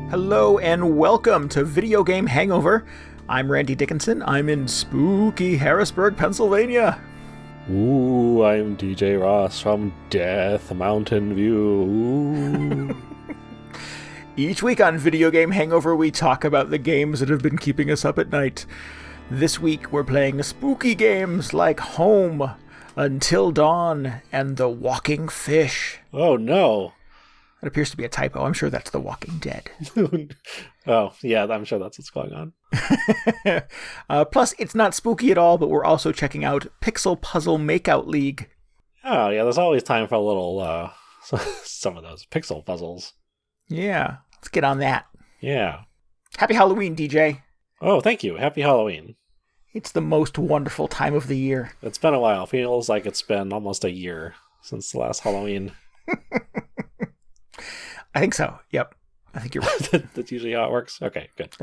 Hello and welcome to Video Game Hangover. I'm Randy Dickinson. I'm in spooky Harrisburg, Pennsylvania. Ooh, I'm DJ Ross from Death Mountain View. Ooh. Each week on Video Game Hangover, we talk about the games that have been keeping us up at night. This week, we're playing spooky games like Home, Until Dawn, and The Walking Fish. Oh, no. That appears to be a typo. I'm sure that's The Walking Dead. Oh, yeah, I'm sure that's what's going on. Plus, it's not spooky at all, but we're also checking out Pixel Puzzle Makeout League. Oh, yeah, there's always time for a little, some of those pixel puzzles. Yeah, let's get on that. Yeah. Happy Halloween, DJ. Oh, thank you. Happy Halloween. It's the most wonderful time of the year. It's been a while. Feels like it's been almost a year since the last Halloween. I think so. Yep. I think you're right. That's usually how it works. Okay, good.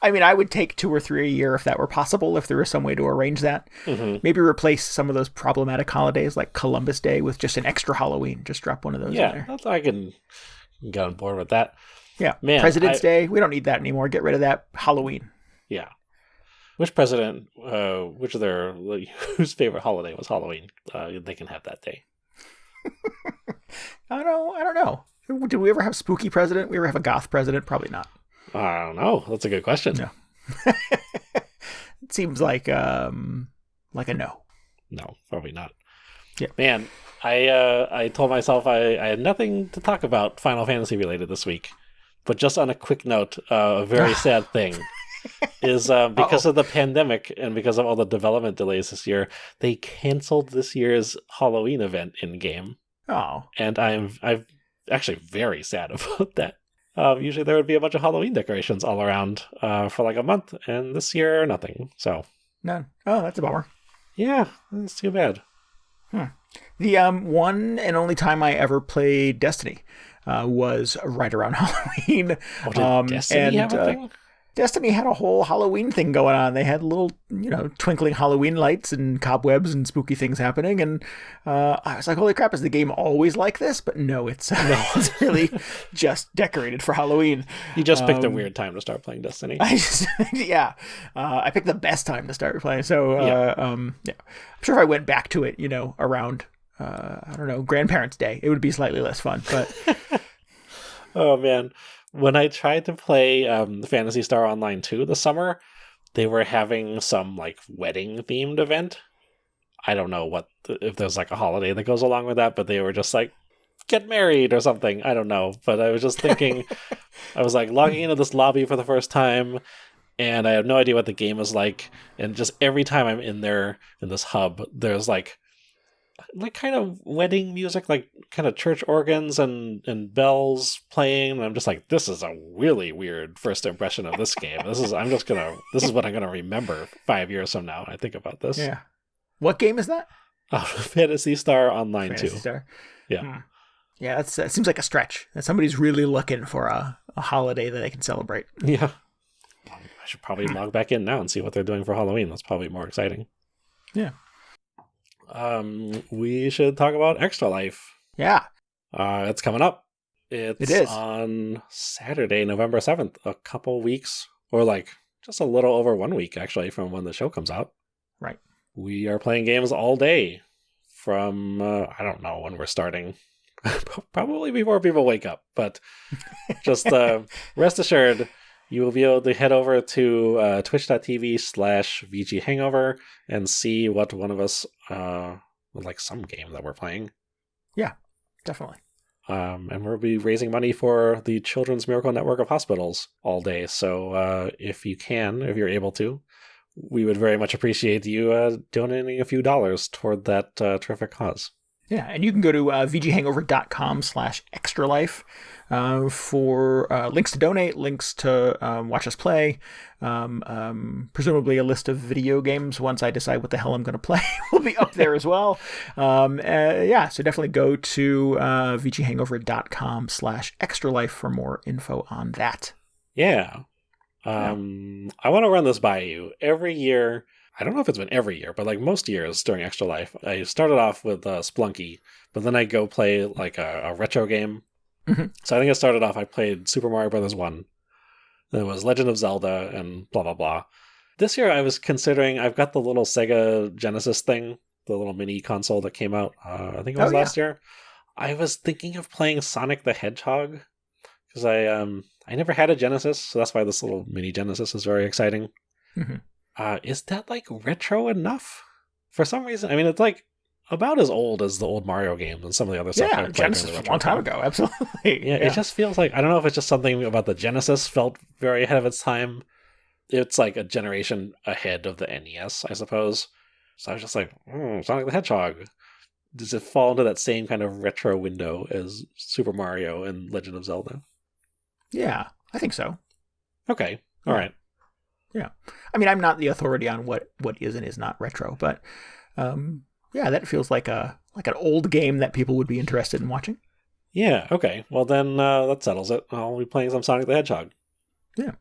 I mean, I would take 2 or 3 a year if that were possible, if there was some way to arrange that. Mm-hmm. Maybe replace some of those problematic holidays like Columbus Day with just an extra Halloween. Just drop one of those in there. Yeah, I can get on board with that. Yeah. Man, President's Day, we don't need that anymore. Get rid of that. Halloween. Yeah. Which president, whose favorite holiday was Halloween? They can have that day. I don't know. Did we ever have spooky president? We ever have a goth president? Probably not. I don't know. That's a good question. No. It seems like a no. No, probably not. Yeah. Man, I told myself I had nothing to talk about Final Fantasy related this week. But just on a quick note, a very sad thing is because of the pandemic and because of all the development delays this year, they canceled this year's Halloween event in-game. Oh. And I'm actually very sad about that. Usually there would be a bunch of Halloween decorations all around for like a month, and this year, nothing. So none. Oh, that's a bummer. Yeah, that's too bad. The one and only time I ever played Destiny was right around Halloween. Oh, did Destiny have a thing? Destiny had a whole Halloween thing going on. They had little, twinkling Halloween lights and cobwebs and spooky things happening. And I was like, holy crap, is the game always like this? But no, it's really just decorated for Halloween. You just picked a weird time to start playing Destiny. I picked the best time to start playing. So, I'm sure if I went back to it, around, Grandparents' Day, it would be slightly less fun. But oh, man. When I tried to play Phantasy Star Online 2 this summer, they were having some wedding-themed event. I don't know if there's a holiday that goes along with that, but they were just get married or something. I don't know. But I was just thinking, I was logging into this lobby for the first time, and I have no idea what the game is like. And just every time I'm in there, in this hub, there's kind of wedding music, kind of church organs and bells playing, and I'm just this is a really weird first impression of this game. This is what I'm gonna remember 5 years from now when I think about this. Yeah. What game is that? Phantasy Star Online 2. Phantasy Star. Yeah. Yeah, that seems like a stretch. That somebody's really looking for a holiday that they can celebrate. Yeah. I should probably log back in now and see what they're doing for Halloween. That's probably more exciting. Yeah. We should talk about Extra Life. Yeah. It's coming up. It is on Saturday, November 7th, a couple weeks, or just a little over 1 week, actually, from when the show comes out. Right. We are playing games all day from, I don't know when we're starting. Probably before people wake up, but just rest assured, you will be able to head over to twitch.tv/VGHangover and see what one of us would like some game that we're playing. Yeah, definitely. And we'll be raising money for the Children's Miracle Network of Hospitals all day. So if you're able to, we would very much appreciate you donating a few dollars toward that terrific cause. Yeah, and you can go to VGHangover.com/extralife for links to donate, links to watch us play, presumably a list of video games once I decide what the hell I'm going to play will be up there as well. Yeah, so definitely go to VGHangover.com/extralife for more info on that. Yeah. I want to run this by you. Every year, I don't know if it's been every year, but like most years during Extra Life, I started off with Splunky, but then I go play like a retro game. Mm-hmm. So I think I played Super Mario Brothers 1. Then it was Legend of Zelda and blah, blah, blah. This year I was considering, I've got the little Sega Genesis thing, the little mini console that came out, I think it was last year. I was thinking of playing Sonic the Hedgehog, because I never had a Genesis, so that's why this little mini Genesis is very exciting. Mm-hmm. Is that like retro enough? For some reason, I mean, it's like about as old as the old Mario games and some of the other stuff. Yeah, Genesis was a long time ago, absolutely. Yeah, it just feels like, I don't know if it's just something about the Genesis felt very ahead of its time. It's like a generation ahead of the NES, I suppose. So I was just like, Sonic the Hedgehog. Does it fall into that same kind of retro window as Super Mario and Legend of Zelda? Yeah, I think so. Okay, all right. Yeah. I mean, I'm not the authority on what is and is not retro, but yeah, that feels like an old game that people would be interested in watching. Yeah, okay. Well, then that settles it. I'll be playing some Sonic the Hedgehog. Yeah.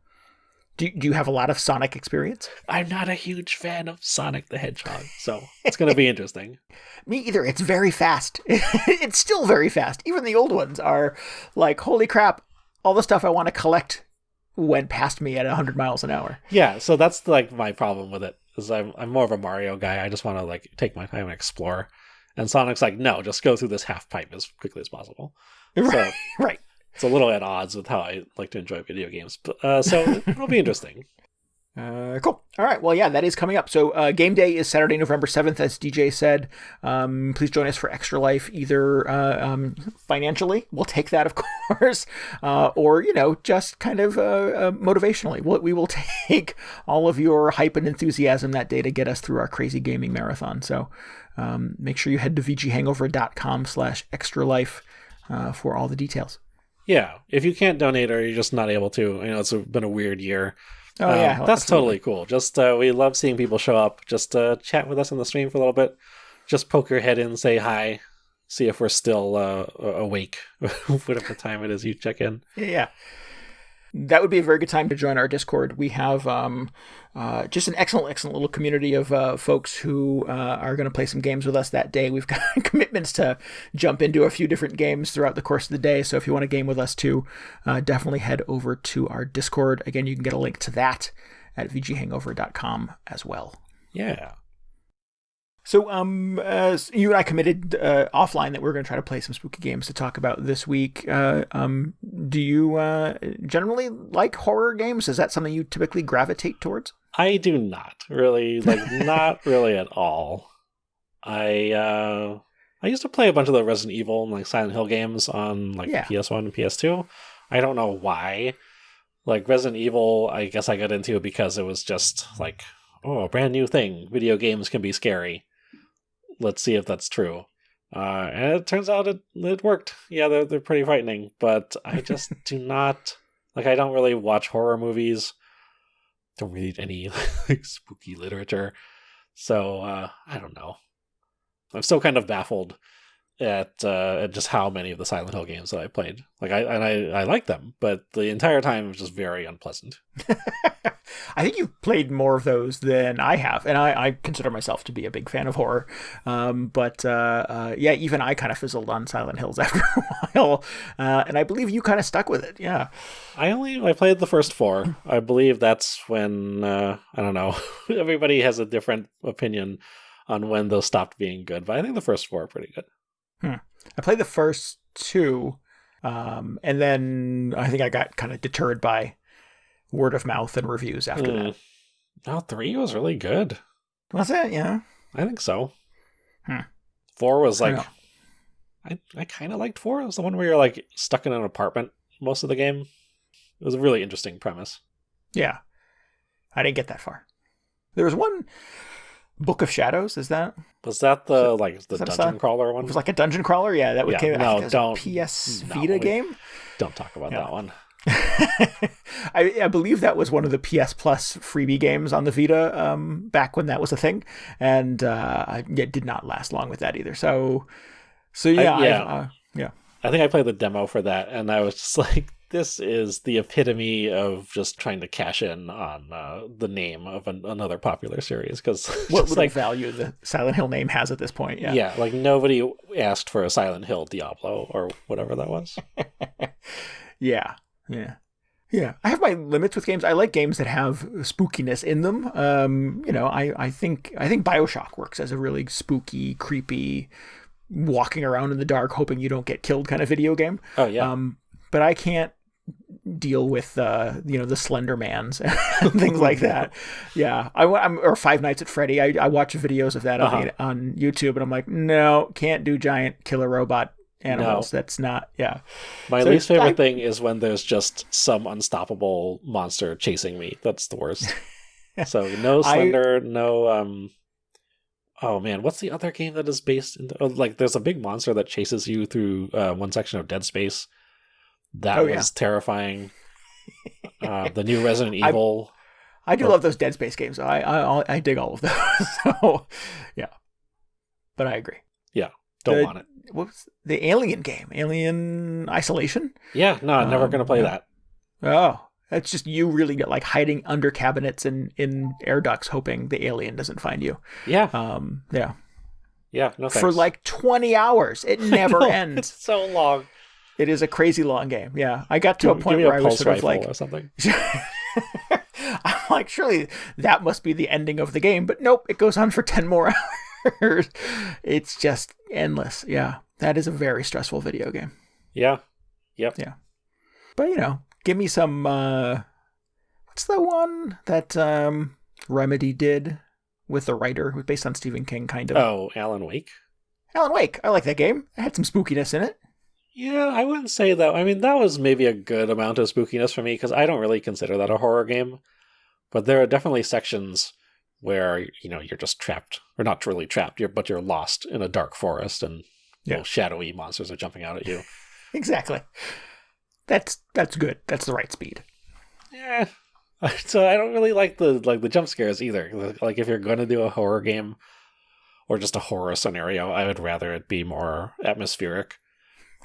Do you have a lot of Sonic experience? I'm not a huge fan of Sonic the Hedgehog, so it's going to be interesting. Me either. It's very fast. It's still very fast. Even the old ones are like, holy crap, all the stuff I want to collect went past me at 100 miles an hour. Yeah, so that's like my problem with it, is I'm more of a Mario guy. I just want to like take my time and explore. And Sonic's like, no, just go through this half pipe as quickly as possible. Right, so, right. It's a little at odds with how I like to enjoy video games. But, so it'll be interesting. Cool. All right. Well, yeah, that is coming up. So game day is Saturday, November 7th, as DJ said. Please join us for Extra Life, either financially. We'll take that, of course. Or, just kind of motivationally. We will take all of your hype and enthusiasm that day to get us through our crazy gaming marathon. So make sure you head to VGHangover.com/extralife for all the details. Yeah. If you can't donate or you're just not able to, it's been a weird year. Oh, yeah. That's absolutely. Totally cool. Just we love seeing people show up. Just chat with us on the stream for a little bit. Just poke your head in, say hi, see if we're still awake, whatever time it is you check in. Yeah. That would be a very good time to join our Discord. We have just an excellent little community of folks who are going to play some games with us that day. We've got commitments to jump into a few different games throughout the course of the day. So if you want to game with us too, definitely head over to our Discord. Again, you can get a link to that at VGHangover.com as well. Yeah. So you and I committed offline that we're going to try to play some spooky games to talk about this week. Do you generally like horror games? Is that something you typically gravitate towards? I do not really, not really at all. I used to play a bunch of the Resident Evil and Silent Hill games on PS1 and PS2. I don't know why. Resident Evil, I guess I got into it because it was just a brand new thing. Video games can be scary. Let's see if that's true. And it turns out it worked. Yeah, they're pretty frightening, but I just do not... I don't really watch horror movies. Don't read any spooky literature. So, I don't know. I'm still kind of baffled at just how many of the Silent Hill games that I played. I like them, but the entire time it was just very unpleasant. I think you've played more of those than I have, and I consider myself to be a big fan of horror. But even I kind of fizzled on Silent Hills after a while, and I believe you kind of stuck with it. Yeah, I played the first 4. I believe that's when I don't know. Everybody has a different opinion on when those stopped being good, but I think the first 4 are pretty good. I played the first 2, and then I think I got kind of deterred by word of mouth and reviews after that. No, 3 was really good. Was it? Yeah. I think so. 4 was I I kind of liked 4. It was the one where you're like stuck in an apartment most of the game. It was a really interesting premise. Yeah. I didn't get that far. There was one Book of Shadows, is that? Was that the dungeon crawler one? It was like a dungeon crawler? Yeah, that would came no, I think that was a PS Vita game. Don't talk about that one. I believe that was one of the PS Plus freebie games on the Vita back when that was a thing, and it did not last long with that either. So yeah. I think I played the demo for that, and I was just like, this is the epitome of just trying to cash in on the name of another popular series. Because what little value the Silent Hill name has at this point. Yeah, like nobody asked for a Silent Hill Diablo or whatever that was. Yeah. I have my limits with games. I like games that have spookiness in them. I think BioShock works as a really spooky, creepy, walking around in the dark hoping you don't get killed kind of video game. Oh yeah. But I can't deal with the Slender Mans and things like that. Yeah, or Five Nights at Freddy. I watch videos of that on YouTube, and I'm like, no, can't do giant killer robot animals. No. That's not. Yeah. My least favorite thing is when there's just some unstoppable monster chasing me. That's the worst. So no Slender, no. Oh man, what's the other game that is based in? There's a big monster that chases you through one section of Dead Space. That was terrifying. The new Resident Evil. I do love those Dead Space games. I dig all of those. So, yeah. But I agree. Yeah, don't want it. What was the Alien game? Alien Isolation? Yeah, no, I'm never going to play that. Oh, it's just you really get like hiding under cabinets and in air ducts hoping the alien doesn't find you. Yeah. Yeah. Yeah, no thanks. For like 20 hours. It never ends. It's so long. It is a crazy long game. Yeah. I got to a point where I was sort of like, or something. I'm like, surely that must be the ending of the game, but nope, it goes on for 10 more hours. It's just endless. Yeah. That is a very stressful video game. Yeah. Yep. Yeah. But give me some what's the one that Remedy did with the writer who was based on Stephen King kind of? Oh, Alan Wake. Alan Wake. I like that game. It had some spookiness in it. Yeah, I wouldn't say that. I mean, that was maybe a good amount of spookiness for me because I don't really consider that a horror game. But there are definitely sections where, you're just trapped. Or not really trapped, but you're lost in a dark forest and shadowy monsters are jumping out at you. Exactly. That's good. That's the right speed. Yeah. So I don't really like the jump scares either. Like if you're going to do a horror game or just a horror scenario, I would rather it be more atmospheric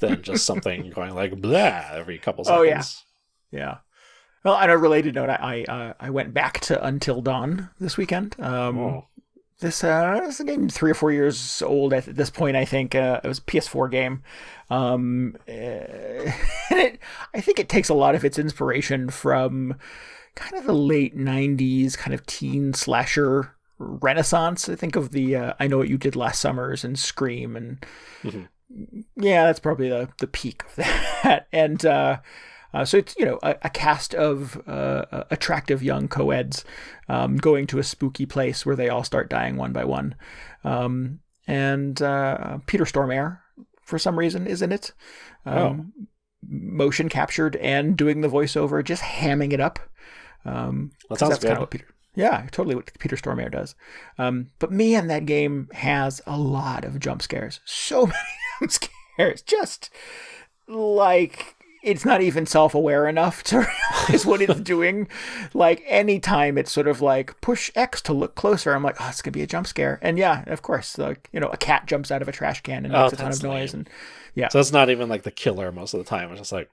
than just something going like blah every couple seconds. Oh yeah. Well, on a related note, I went back to Until Dawn this weekend. This is a game 3 or 4 years old at this point. I think it was a PS4 game. And I think it takes a lot of its inspiration from kind of the late 90s kind of teen slasher renaissance. I think of the I Know What You Did Last Summers and Scream and yeah, that's probably the peak of that. And so it's a cast of attractive young co-eds going to a spooky place where they all start dying one by one. And Peter Stormare, for some reason, is in it. Motion captured and doing the voiceover, just hamming it up. That sounds good. Kind of what totally what Peter Stormare does. But man, that game has a lot of jump scares. So many jump scares. Just like it's not even self-aware enough to realize what it's doing. Like anytime it's sort of like push X to look closer, I'm like, oh, it's gonna be a jump scare. And yeah, of course, like a cat jumps out of a trash can and makes a ton of noise. Lame. And yeah, so it's not even like the killer most of the time. It's just like,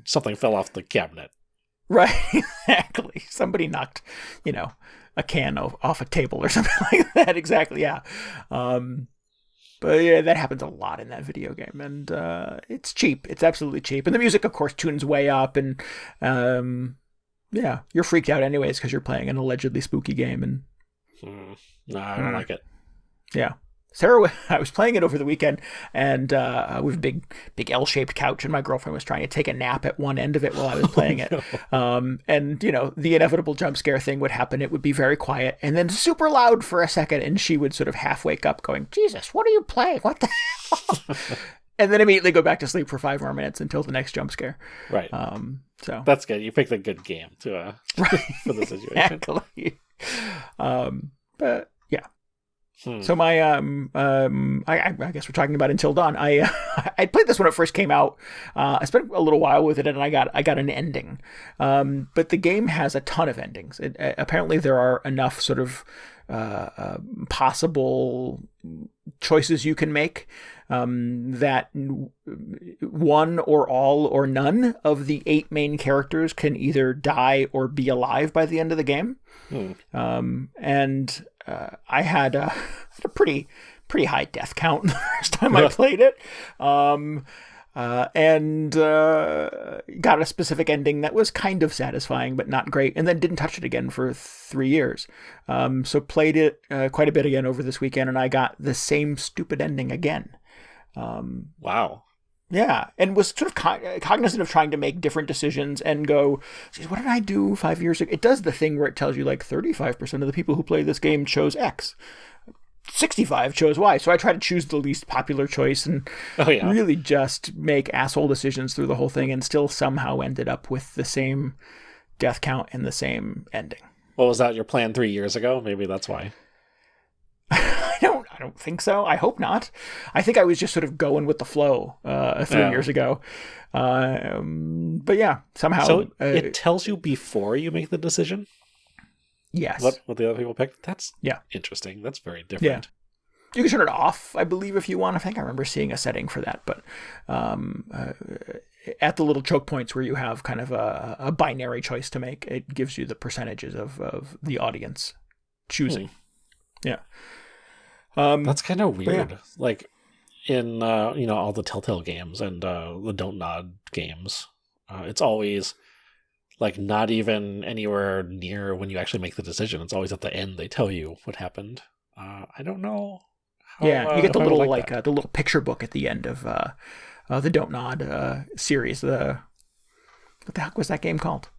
something fell off the cabinet. Right, exactly. Somebody knocked, a can off a table or something like that. Exactly, yeah. But yeah, that happens a lot in that video game, and it's cheap. It's absolutely cheap, and the music, of course, tunes way up, and you're freaked out anyways because you're playing an allegedly spooky game. And no, I don't like it. Yeah, Sarah, I was playing it over the weekend, and we have a big L-shaped couch, and my girlfriend was trying to take a nap at one end of it while I was playing it. And the inevitable jump scare thing would happen. It would be very quiet, and then super loud for a second, and she would sort of half wake up, going, "Jesus, what are you playing? What the hell?" And then immediately go back to sleep for 5 more minutes until the next jump scare. Right. So that's good. You picked a good game to for the situation. Exactly. But yeah. So my I guess we're talking about Until Dawn. I played this when it first came out. I spent a little while with it, and I got an ending. But the game has a ton of endings. Apparently there are enough sort of possible choices you can make that one or all or none of the 8 main characters can either die or be alive by the end of the game. And I had a pretty high death count the first time I played it. And got a specific ending that was kind of satisfying, but not great, and then didn't touch it again for 3 years. So played it quite a bit again over this weekend, and I got the same stupid ending again. Wow. Yeah, and was sort of cognizant of trying to make different decisions and go, geez, what did I do 5 years ago? It does the thing where it tells you like 35% of the people who play this game chose X. 65 chose Y. So I try to choose the least popular choice and really just make asshole decisions through the whole thing, and still somehow ended up with the same death count and the same ending. Well, was that your plan 3 years ago? Maybe that's why. I don't think so. I hope not. I think I was just sort of going with the flow 3 years ago. But yeah, somehow. So it tells you before you make the decision? Yes. What the other people picked? That's interesting. That's very different. Yeah. You can turn it off, I believe, if you want. I think I remember seeing a setting for that. But at the little choke points where you have kind of a binary choice to make, it gives you the percentages of the audience choosing. Yeah. That's kind of weird. Yeah. Like in all the Telltale games and the Don't Nod games, it's always like not even anywhere near when you actually make the decision. It's always at the end they tell you what happened. I don't know. You get the little the little picture book at the end of the Don't Nod series. What the heck was that game called?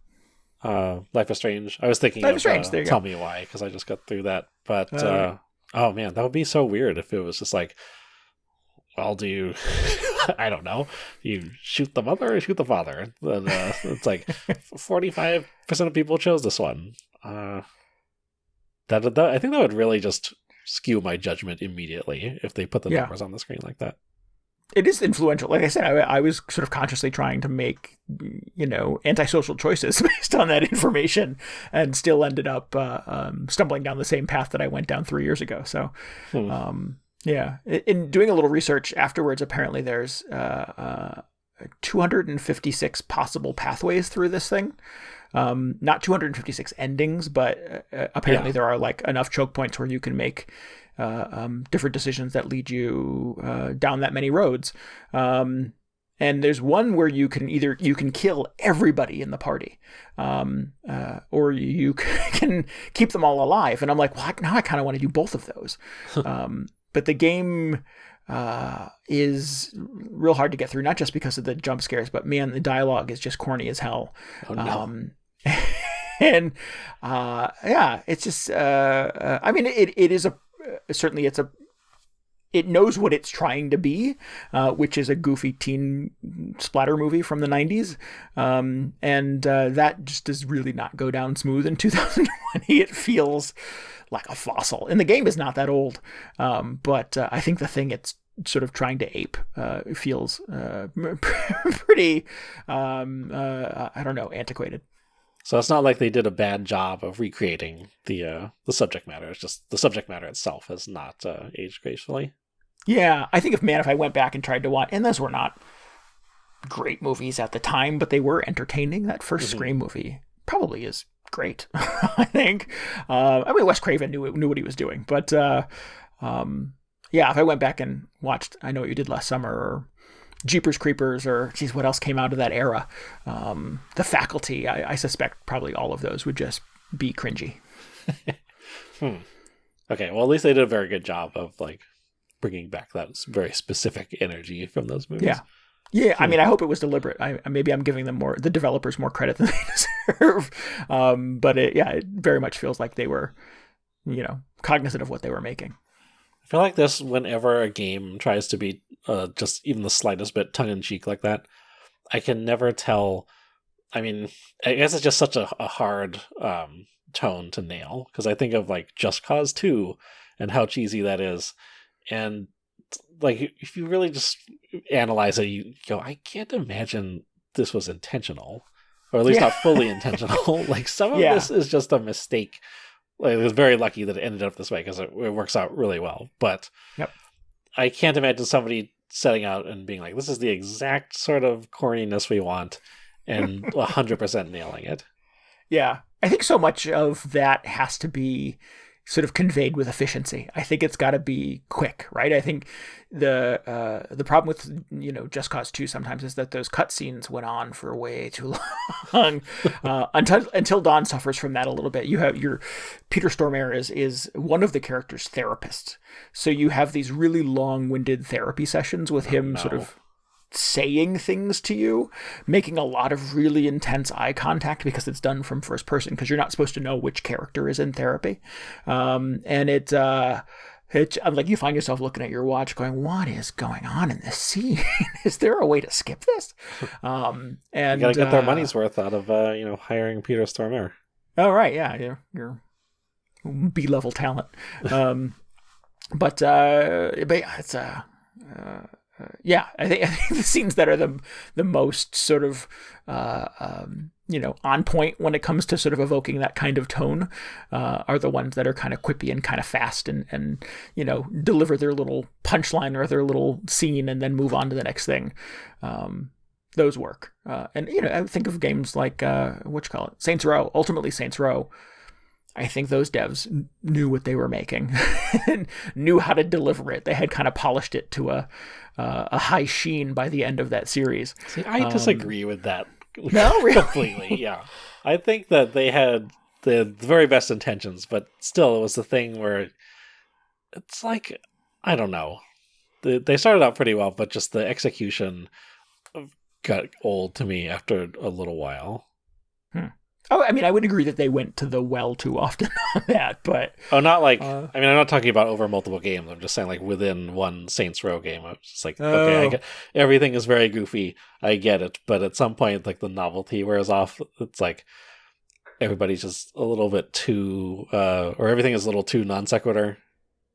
Life is Strange. I was thinking Life is Strange. There you Tell go. Me Why, because I just got through that. But oh man, that would be so weird if it was just like, well, do you, I don't know, you shoot the mother or shoot the father? And it's like 45% of people chose this one. I think that would really just skew my judgment immediately if they put the numbers on the screen like that. It is influential. Like I said, I was sort of consciously trying to make, antisocial choices based on that information, and still ended up stumbling down the same path that I went down 3 years ago. So, in doing a little research afterwards, apparently there's 256 possible pathways through this thing. Not 256 endings, but apparently there are like enough choke points where you can make different decisions that lead you down that many roads. And there's one where you can kill everybody in the party, or you can keep them all alive. And I'm like, well, now I kind of want to do both of those. But the game is real hard to get through, not just because of the jump scares, but man, the dialogue is just corny as hell. Oh, no. And it's just, I mean, it is certainly it knows what it's trying to be, which is a goofy teen splatter movie from the 90s. And that just does really not go down smooth in 2020. It feels like a fossil. And the game is not that old. But I think the thing it's sort of trying to ape feels pretty, I don't know, antiquated. So it's not like they did a bad job of recreating the subject matter. It's just the subject matter itself has not aged gracefully. Yeah, I think if I went back and tried to watch, and those were not great movies at the time, but they were entertaining. That first Scream movie probably is great, I think. I mean, Wes Craven knew what he was doing, but if I went back and watched I Know What You Did Last Summer, or Jeepers Creepers, or geez, what else came out of that era? The Faculty. I suspect probably all of those would just be cringy. Okay, well, at least they did a very good job of like bringing back that very specific energy from those movies. Yeah. Yeah, I mean, I hope it was deliberate. Maybe I'm giving them the developers more credit than they deserve. But it very much feels like they were, cognizant of what they were making. I feel like this, whenever a game tries to be just even the slightest bit tongue-in-cheek like that, I can never tell. I mean, I guess it's just such a hard tone to nail, because I think of like Just Cause 2 and how cheesy that is. And like, if you really just analyze it, you go, I can't imagine this was intentional, or at least not fully intentional. Like, some of this is just a mistake. Like, it was very lucky that it ended up this way, because it works out really well. But I can't imagine somebody setting out and being like, this is the exact sort of corniness we want, and 100% nailing it. Yeah. I think so much of that has to be sort of conveyed with efficiency. I think it's got to be quick, right? I think the problem with Just Cause 2 sometimes is that those cutscenes went on for way too long. Until Dawn suffers from that a little bit. You have your Peter Stormare is one of the character's therapists, so you have these really long-winded therapy sessions with him sort of saying things to you, making a lot of really intense eye contact, because it's done from first person, because you're not supposed to know which character is in therapy. And it's like, you find yourself looking at your watch going, what is going on in this scene? Is there a way to skip this? And you gotta get their money's worth out of hiring Peter Stormare. Oh, right. Yeah. You're B-level talent. But it's I think the scenes that are the most sort of on point when it comes to sort of evoking that kind of tone are the ones that are kind of quippy and kind of fast and deliver their little punchline or their little scene and then move on to the next thing. Those work. And I think of games like Saints Row, ultimately Saints Row. I think those devs knew what they were making and knew how to deliver it. They had kind of polished it to a high sheen by the end of that series. See, I disagree with that. No, really? Completely, yeah. I think that they had the very best intentions, but still it was the thing where it's like, I don't know. They started out pretty well, but just the execution got old to me after a little while. Oh, I mean, I would agree that they went to the well too often on that, but... Oh, not like... I'm not talking about over multiple games. I'm just saying, like, within one Saints Row game. I was just like, okay, I get, everything is very goofy. I get it. But at some point, like, the novelty wears off. It's like, everybody's just a little bit too... or everything is a little too non sequitur.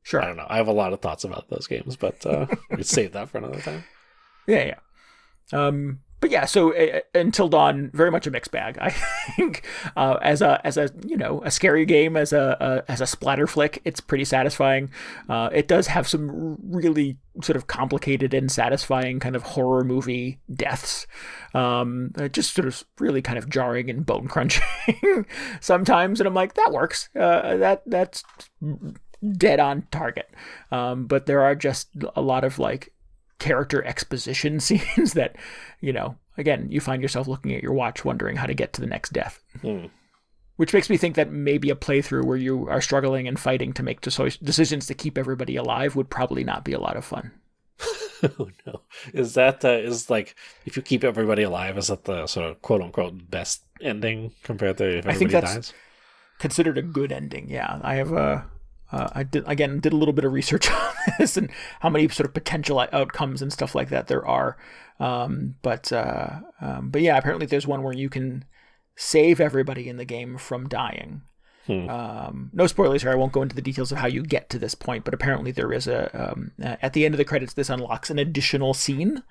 Sure. I don't know. I have a lot of thoughts about those games, but we could save that for another time. Yeah. But yeah, so Until Dawn, very much a mixed bag. I think as a scary game, as a splatter flick, it's pretty satisfying. It does have some really sort of complicated and satisfying kind of horror movie deaths, just sort of really kind of jarring and bone crunching sometimes. And I'm like, that works. That's dead on target. But there are just a lot of like character exposition scenes that, again, you find yourself looking at your watch wondering how to get to the next death. Which makes me think that maybe a playthrough where you are struggling and fighting to make decisions to keep everybody alive would probably not be a lot of fun. Oh no. Is that is like, if you keep everybody alive, is that the sort of quote unquote best ending compared to if everybody I think that's dies? Considered a good ending. Yeah. I have I did a little bit of research on this and how many sort of potential outcomes and stuff like that there are. But yeah, apparently there's one where you can save everybody in the game from dying. No spoilers here. I won't go into the details of how you get to this point, but apparently there is at the end of the credits, this unlocks an additional scene.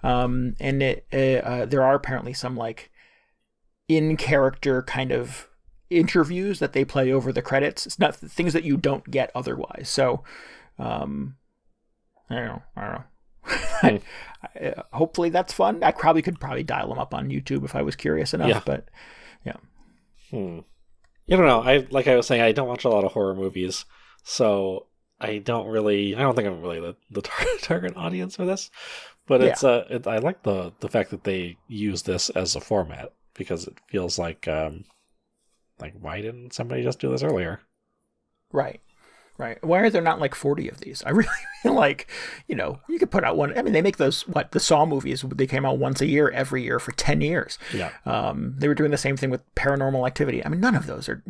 And there are apparently some like in character kind of interviews that they play over the credits. It's not things that you don't get otherwise. So, I don't know. Hopefully that's fun. I probably could dial them up on YouTube if I was curious enough, but yeah. I don't know. Like I was saying, I don't watch a lot of horror movies, so I don't think I'm really the target audience for this, but I like the fact that they use this as a format, because it feels like why didn't somebody just do this earlier? Right. Right. Why are there not like 40 of these? I really feel like, you could put out one. I mean, they make those, the Saw movies, they came out once a year, every year for 10 years. Yeah. They were doing the same thing with Paranormal Activity. I mean, none of those are,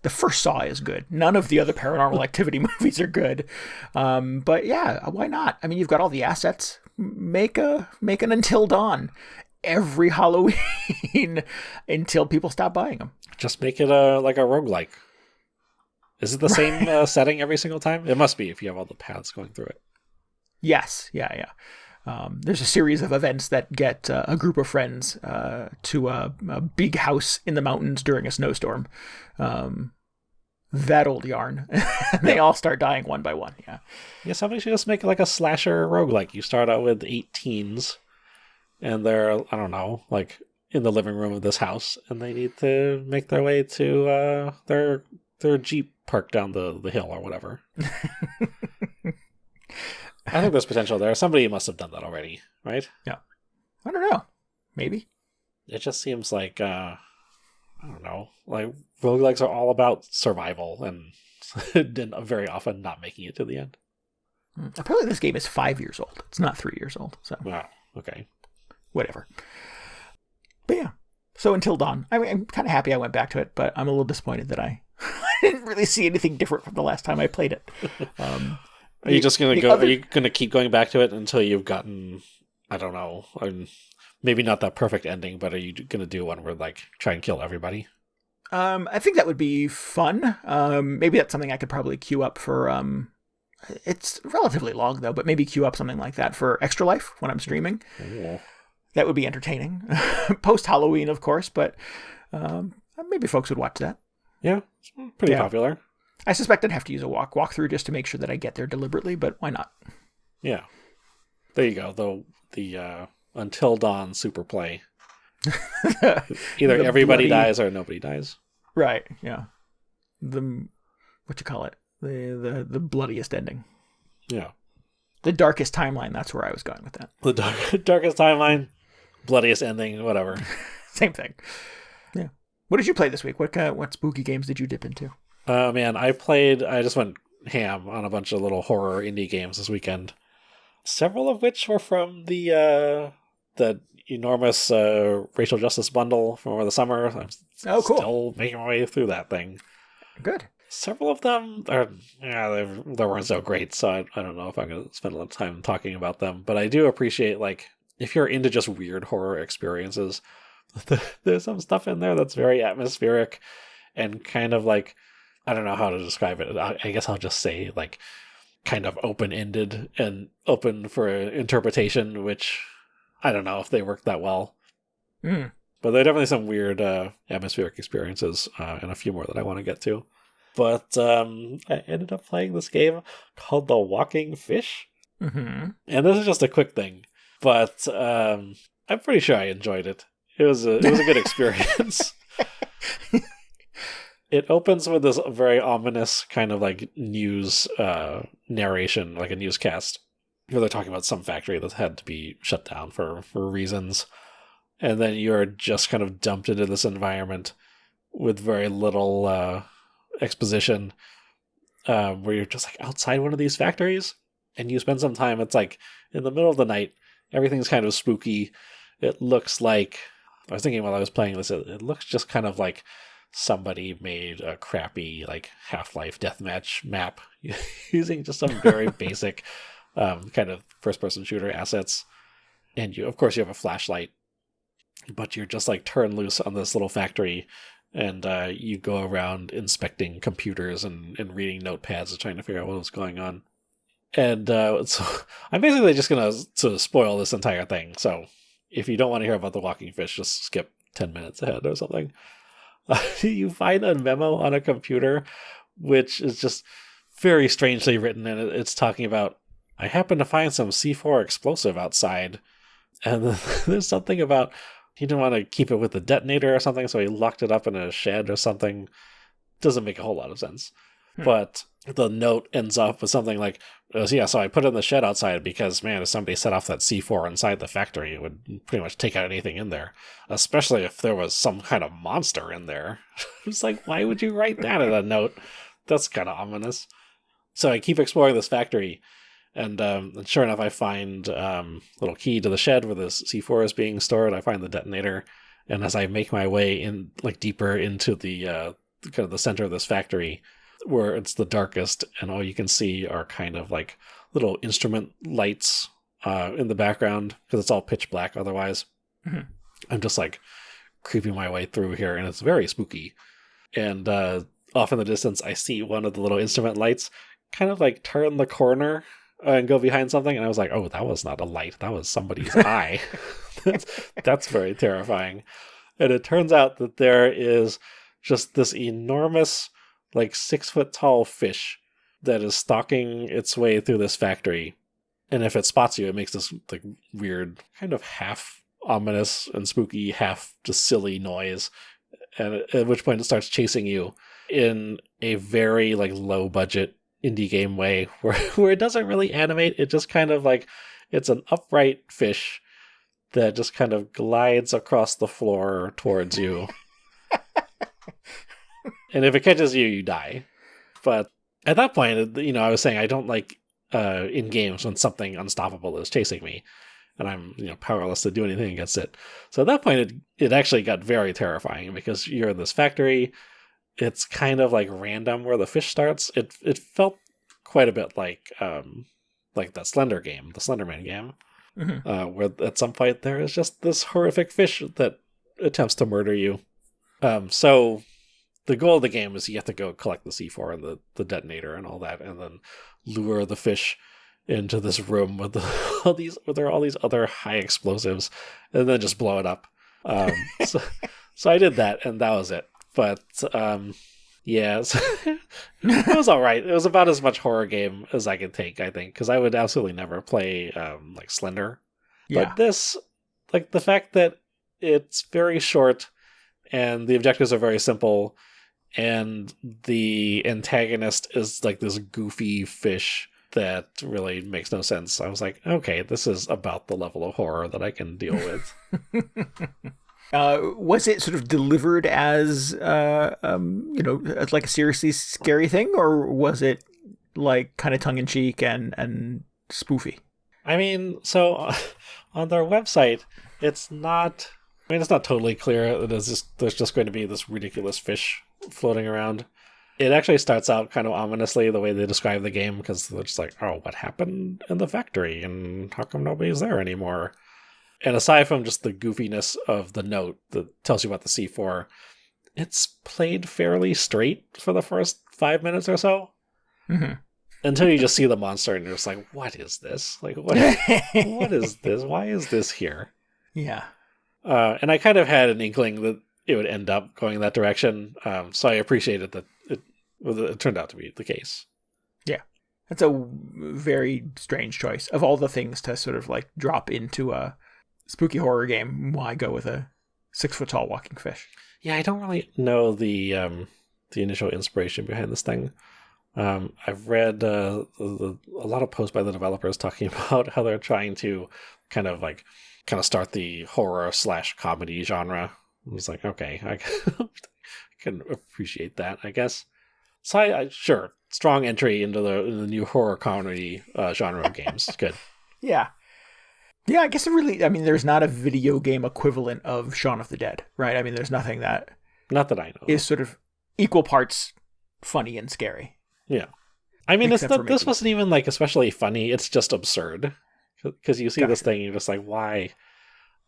the first Saw is good. None of the other Paranormal Activity movies are good. But yeah, why not? I mean, you've got all the assets. Make an Until Dawn every Halloween until people stop buying them. Just make it like a roguelike. Is it the same setting every single time? It must be if you have all the paths going through it. Yes. Yeah. There's a series of events that get a group of friends to a big house in the mountains during a snowstorm. That old yarn. They all start dying one by one. Yeah. Yeah, somebody should just make like a slasher roguelike. You start out with 8 teens, and they're, I don't know, like in the living room of this house, and they need to make their way to their Jeep parked down the hill or whatever. I think there's potential there. Somebody must have done that already, right? Yeah. I don't know. Maybe. It just seems like, I don't know, like roguelikes are all about survival and very often not making it to the end. Apparently this game is 5 years old. It's not 3 years old. So. Wow. Okay. Whatever. But yeah. So Until Dawn. I mean, I'm kind of happy I went back to it, but I'm a little disappointed that I didn't really see anything different from the last time I played it. Are you just going to go? Are you going to keep going back to it until you've gotten, I don't know, maybe not that perfect ending, but are you going to do one where like try and kill everybody? I think that would be fun. Maybe that's something I could probably queue up for. It's relatively long though, but maybe queue up something like that for Extra Life when I'm streaming. Yeah. That would be entertaining. Post Halloween, of course, but maybe folks would watch that. Yeah, it's pretty popular. I suspect I'd have to use a walkthrough just to make sure that I get there deliberately, but why not? Yeah. There you go. The Until Dawn super play. Either everybody dies or nobody dies. Right, yeah. The bloodiest ending. Yeah. The darkest timeline, that's where I was going with that. The darkest timeline, bloodiest ending, whatever. Same thing. Yeah. What did you play this week? What spooky games did you dip into? Man, I just went ham on a bunch of little horror indie games this weekend. Several of which were from the enormous racial justice bundle from over the summer. I'm cool. Still making my way through that thing. Good. Several of them they weren't so great, so I don't know if I'm going to spend a lot of time talking about them. But I do appreciate, like, if you're into just weird horror experiences, there's some stuff in there that's very atmospheric and kind of like, I don't know how to describe it. I guess I'll just say like kind of open-ended and open for interpretation, which I don't know if they work that well. Mm. But there are definitely some weird atmospheric experiences and a few more that I want to get to. But I ended up playing this game called The Walking Fish. Mm-hmm. And this is just a quick thing, but I'm pretty sure I enjoyed it. It was a good experience. It opens with this very ominous kind of like news narration, like a newscast, where they're talking about some factory that had to be shut down for reasons. And then you're just kind of dumped into this environment with very little exposition, where you're just like outside one of these factories, and you spend some time. It's like in the middle of the night. Everything's kind of spooky. It looks like, I was thinking while I was playing this, it looks just kind of like somebody made a crappy like Half-Life deathmatch map using just some very basic kind of first-person shooter assets. And you, of course, you have a flashlight, but you're just like turned loose on this little factory, and you go around inspecting computers and reading notepads and trying to figure out what was going on. And so I'm basically just going to spoil this entire thing. So if you don't want to hear about the walking fish, just skip 10 minutes ahead or something. You find a memo on a computer, which is just very strangely written. And it's talking about, I happen to find some C4 explosive outside. And then there's something about, he didn't want to keep it with the detonator or something, so he locked it up in a shed or something. Doesn't make a whole lot of sense. But the note ends up with something like, so I put it in the shed outside because, man, if somebody set off that C4 inside the factory, it would pretty much take out anything in there, especially if there was some kind of monster in there. It's like, why would you write that in a note? That's kind of ominous. So I keep exploring this factory, and sure enough, I find little key to the shed where this C4 is being stored. I find the detonator, and as I make my way in, like, deeper into the kind of the center of this factory, where it's the darkest, and all you can see are kind of like little instrument lights in the background because it's all pitch black otherwise. Mm-hmm. I'm just like creeping my way through here, and it's very spooky. And off in the distance, I see one of the little instrument lights kind of like turn the corner and go behind something, and I was like, oh, that was not a light, that was somebody's eye. That's very terrifying. And it turns out that there is just this enormous, like 6-foot tall fish that is stalking its way through this factory. And if it spots you, it makes this like weird kind of half ominous and spooky, half just silly noise. And at which point it starts chasing you in a very like low budget indie game way where it doesn't really animate. It just kind of like, it's an upright fish that just kind of glides across the floor towards you. And if it catches you, you die. But at that point, I was saying I don't like in games when something unstoppable is chasing me and I'm powerless to do anything against it. So at that point, it actually got very terrifying because you're in this factory. It's kind of like random where the fish starts. It felt quite a bit like that Slender game, the Slenderman game, mm-hmm. Where at some point there is just this horrific fish that attempts to murder you. So the goal of the game is you have to go collect the C4 and the detonator and all that, and then lure the fish into this room with all these other high explosives, and then just blow it up. So I did that, and that was it. But yeah, it was all right. It was about as much horror game as I could take, I think, because I would absolutely never play like Slender. Yeah. But this, like the fact that it's very short and the objectives are very simple, and the antagonist is like this goofy fish that really makes no sense. I was like, okay, this is about the level of horror that I can deal with. Was it sort of delivered as, as like a seriously scary thing, or was it like kind of tongue in cheek and spoofy? I mean, so on their website, it's not totally clear that there's just going to be this ridiculous fish floating around. It actually starts out kind of ominously the way they describe the game, because they're just like, oh, what happened in the factory and how come nobody's there anymore? And aside from just the goofiness of the note that tells you about the C4, it's played fairly straight for the first 5 minutes or so. Mm-hmm. Until you just see the monster and you're just like, what is this? Like, what is this? Why is this here? Yeah. And I kind of had an inkling that it would end up going in that direction. So I appreciated that it turned out to be the case. Yeah. That's a very strange choice. Of all the things to sort of like drop into a spooky horror game, why go with a 6-foot tall walking fish? Yeah, I don't really know the initial inspiration behind this thing. I've read a lot of posts by the developers talking about how they're trying to kind of start the horror / comedy genre. I was like, okay, I can appreciate that, I guess. So I sure, strong entry into the new horror comedy genre of games. Good. Yeah. Yeah, I guess there's not a video game equivalent of Shaun of the Dead, right? I mean, there's nothing that... Not that I know. ...is sort of equal parts funny and scary. Yeah. I mean, this wasn't even like especially funny. It's just absurd. Because you see this thing, you're just like, why?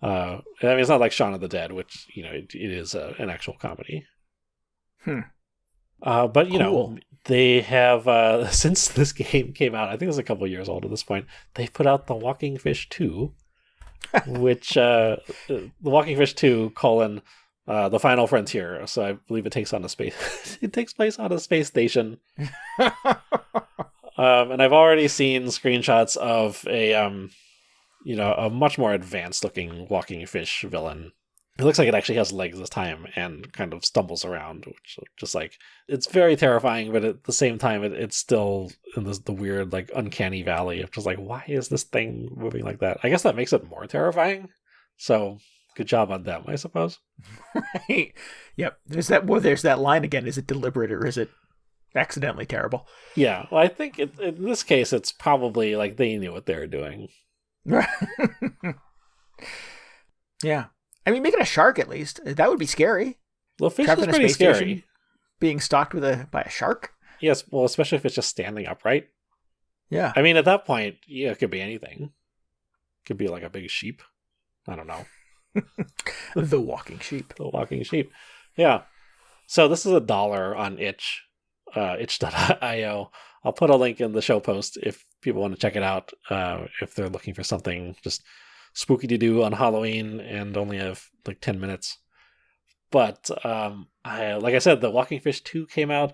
I mean, it's not like Shaun of the Dead, which, it is an actual comedy. But, cool. They have, since this game came out, I think it's a couple years old at this point, they've put out The Walking Fish 2, which, The Walking Fish 2, The Final Frontier. So I believe it takes place on a space station. And I've already seen screenshots of a much more advanced looking walking fish villain. It looks like it actually has legs this time and kind of stumbles around, which just like, it's very terrifying, but at the same time, it's still in the weird, like, uncanny valley of just like, why is this thing moving like that? I guess that makes it more terrifying. So good job on them, I suppose. Right. Yep. There's that line again. Is it deliberate or is it accidentally terrible. Yeah, well, I think in this case, it's probably like they knew what they were doing. Yeah. I mean, make it a shark at least. That would be scary. Well, fish Trapped is in a pretty space scary. station, being stalked by a shark. Yes, well, especially if it's just standing upright. Yeah. I mean, at that point, yeah, it could be anything. It could be like a big sheep. I don't know. The walking sheep. The walking sheep. Yeah. So this is $1 on itch, itch.io. I'll put a link in the show post if people want to check it out, if they're looking for something just spooky to do on Halloween and only have like 10 minutes. But like I said, the Walking Fish 2 came out.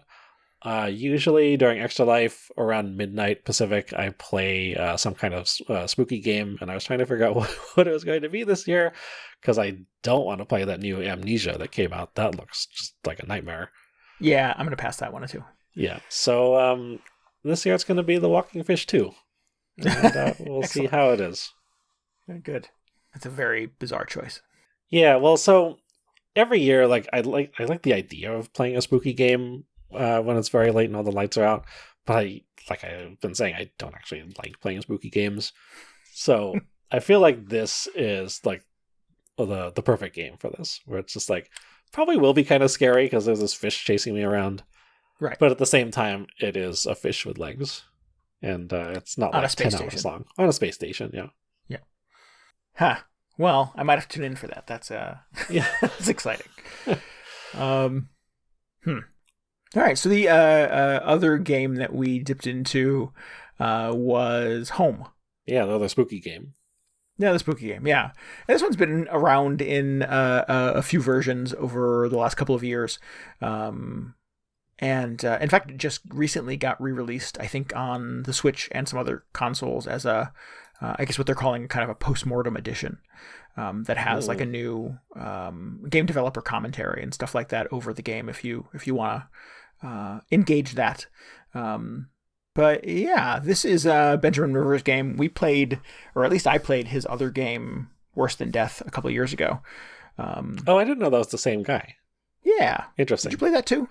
Usually during Extra Life around midnight Pacific, I play some kind of spooky game, and I was trying to figure out what it was going to be this year because I don't want to play that new Amnesia that came out. That looks just like a nightmare. Yeah, I'm going to pass that one too. Yeah, so this year it's going to be the Walking Fish 2. And we'll see how it is. Good. That's a very bizarre choice. Yeah, well, so every year, like I like the idea of playing a spooky game when it's very late and all the lights are out. But like I've been saying, I don't actually like playing spooky games. So I feel like this is like the perfect game for this, where it's just like probably will be kind of scary because there's this fish chasing me around. Right. But at the same time, it is a fish with legs. And it's not on like a space 10 station. hours long. On a space station, yeah. Yeah. Huh. Well, I might have to tune in for that. That's Yeah. that's exciting. All right. So the other game that we dipped into was Home. Yeah, the other spooky game. Yeah, the spooky game. Yeah, and this one's been around in a few versions over the last couple of years, and in fact, it just recently got re-released. I think on the Switch and some other consoles as a, I guess what they're calling kind of a post-mortem edition that has like a new game developer commentary and stuff like that over the game if you want to engage that. But yeah, this is Benjamin Rivers' game. We played, or at least I played his other game, Worse Than Death, a couple of years ago. Oh, I didn't know that was the same guy. Yeah. Interesting. Did you play that too?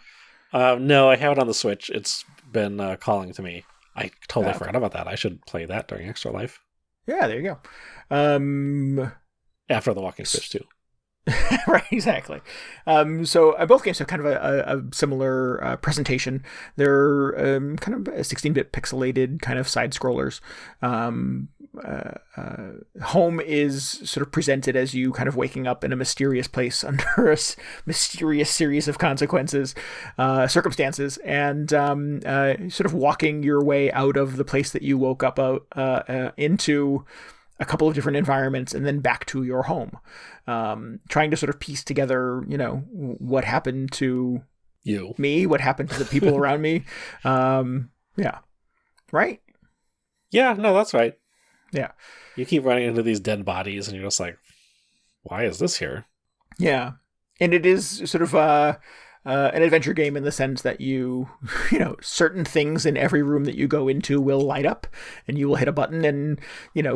No, I have it on the Switch. It's been calling to me. I totally forgot about that. I should play that during Extra Life. Yeah, there you go. After the Walking Fish 2. Right, exactly. So both games have kind of a similar presentation. They're kind of 16-bit pixelated kind of side scrollers. Home is sort of presented as you kind of waking up in a mysterious place under a mysterious series of circumstances, and sort of walking your way out of the place that you woke up into a couple of different environments and then back to your home, trying to sort of piece together, what happened to me, what happened to the people around me. Yeah. Right? Yeah, no, that's right. Yeah. You keep running into these dead bodies and you're just like, why is this here? Yeah. And it is sort of an adventure game in the sense that certain things in every room that you go into will light up and you will hit a button and,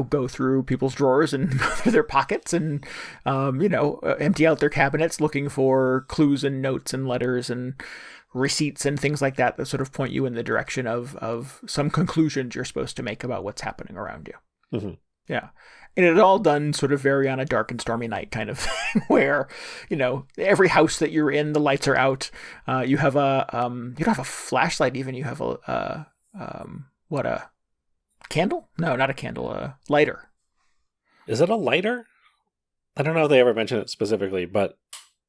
go through people's drawers and go through their pockets and, empty out their cabinets looking for clues and notes and letters and receipts and things like that sort of point you in the direction of some conclusions you're supposed to make about what's happening around you. Mm-hmm. Yeah. And it's all done sort of very on a dark and stormy night kind of thing where, every house that you're in, the lights are out. You have you don't have a flashlight even. You have a candle? No, not a candle, a lighter. Is it a lighter? I don't know if they ever mention it specifically, but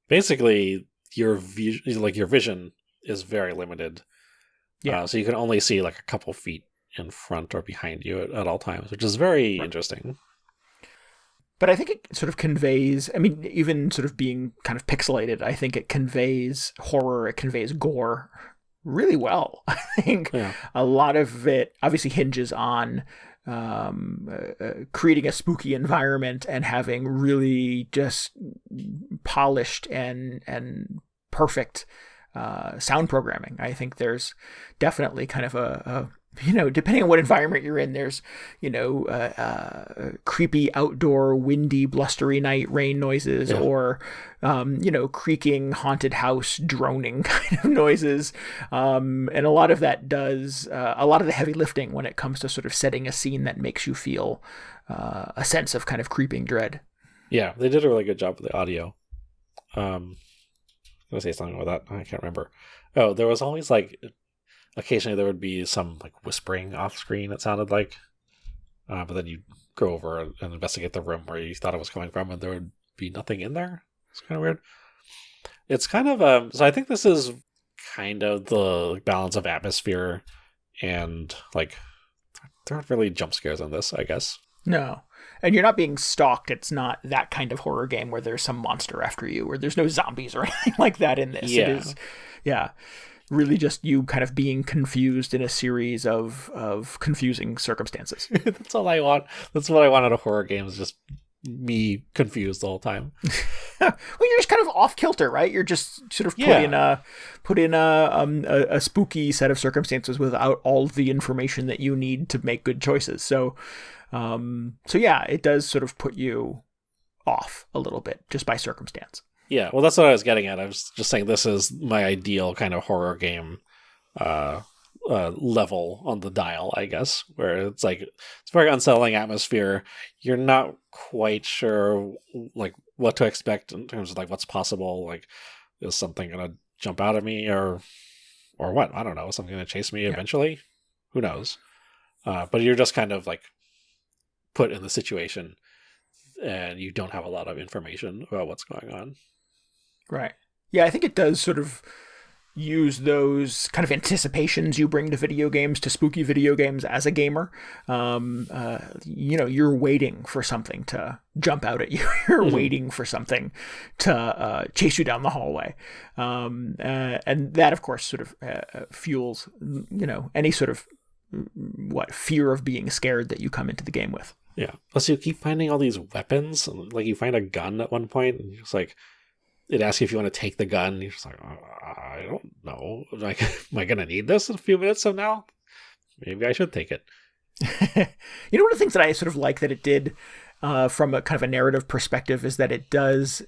basically your vision is very limited. Yeah. So you can only see like a couple feet in front or behind you at all times, which is very interesting. But I think it sort of conveys, even sort of being kind of pixelated, I think it conveys horror, it conveys gore really well. I think a lot of it obviously hinges on creating a spooky environment and having really just polished and perfect sound programming. I think there's definitely kind of a depending on what environment you're in, there's, creepy outdoor, windy, blustery night rain noises, or, creaking haunted house droning kind of noises. And a lot of that does a lot of the heavy lifting when it comes to sort of setting a scene that makes you feel a sense of kind of creeping dread. Yeah, they did a really good job with the audio. I'm going to say something about that. I can't remember. Oh, there was always occasionally there would be some whispering off screen, it sounded like. But then you go over and investigate the room where you thought it was coming from, and there would be nothing in there. It's kind of weird. It's kind of so I think this is kind of the balance of atmosphere and there aren't really jump scares in this, I guess. No. And you're not being stalked. It's not that kind of horror game where there's some monster after you, or there's no zombies or anything like that in this. Yeah. It is, really just you kind of being confused in a series of confusing circumstances. That's all I want. That's what I want out of horror games, just me confused the whole time. Well, you're just kind of off kilter, right? You're just sort of put in a spooky set of circumstances without all the information that you need to make good choices. So it does sort of put you off a little bit just by circumstance. Yeah, well, that's what I was getting at. I was just saying this is my ideal kind of horror game level on the dial, I guess, where it's a very unsettling atmosphere. You're not quite sure what to expect in terms of what's possible. Is something gonna jump out at me or what? I don't know. Is something gonna chase me eventually? Who knows? But you're just kind of put in the situation, and you don't have a lot of information about what's going on. Right. Yeah, I think it does sort of use those kind of anticipations you bring to video games, to spooky video games as a gamer. You're waiting for something to jump out at you. You're waiting for something to chase you down the hallway. And that, of course, sort of fuels, any sort of fear of being scared that you come into the game with. Yeah. Plus, you keep finding all these weapons. You find a gun at one point, and it's it asks you if you want to take the gun. And you're just I don't know. Am I going to need this in a few minutes from now? Maybe I should take it. One of the things that I sort of like that it did from a kind of a narrative perspective is that it does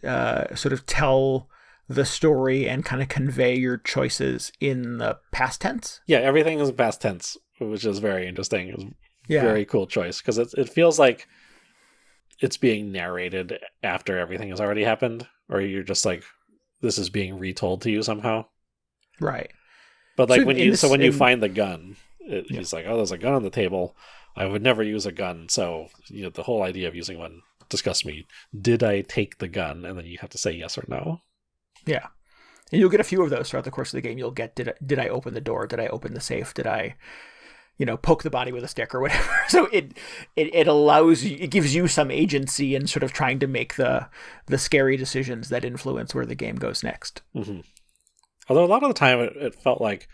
sort of tell the story and kind of convey your choices in the past tense. Yeah, everything is past tense, which is very interesting. It's very cool choice, because it feels like it's being narrated after everything has already happened, or you're just this is being retold to you somehow. Right. But when you find the gun, he's oh, there's a gun on the table. I would never use a gun. So, the whole idea of using one disgusts me. Did I take the gun? And then you have to say yes or no. Yeah. And you'll get a few of those throughout the course of the game. You'll get, did I open the door? Did I open the safe? Did I, poke the body with a stick or whatever? So it allows you, it gives you some agency in sort of trying to make the scary decisions that influence where the game goes next. Mm-hmm. Although a lot of the time it felt like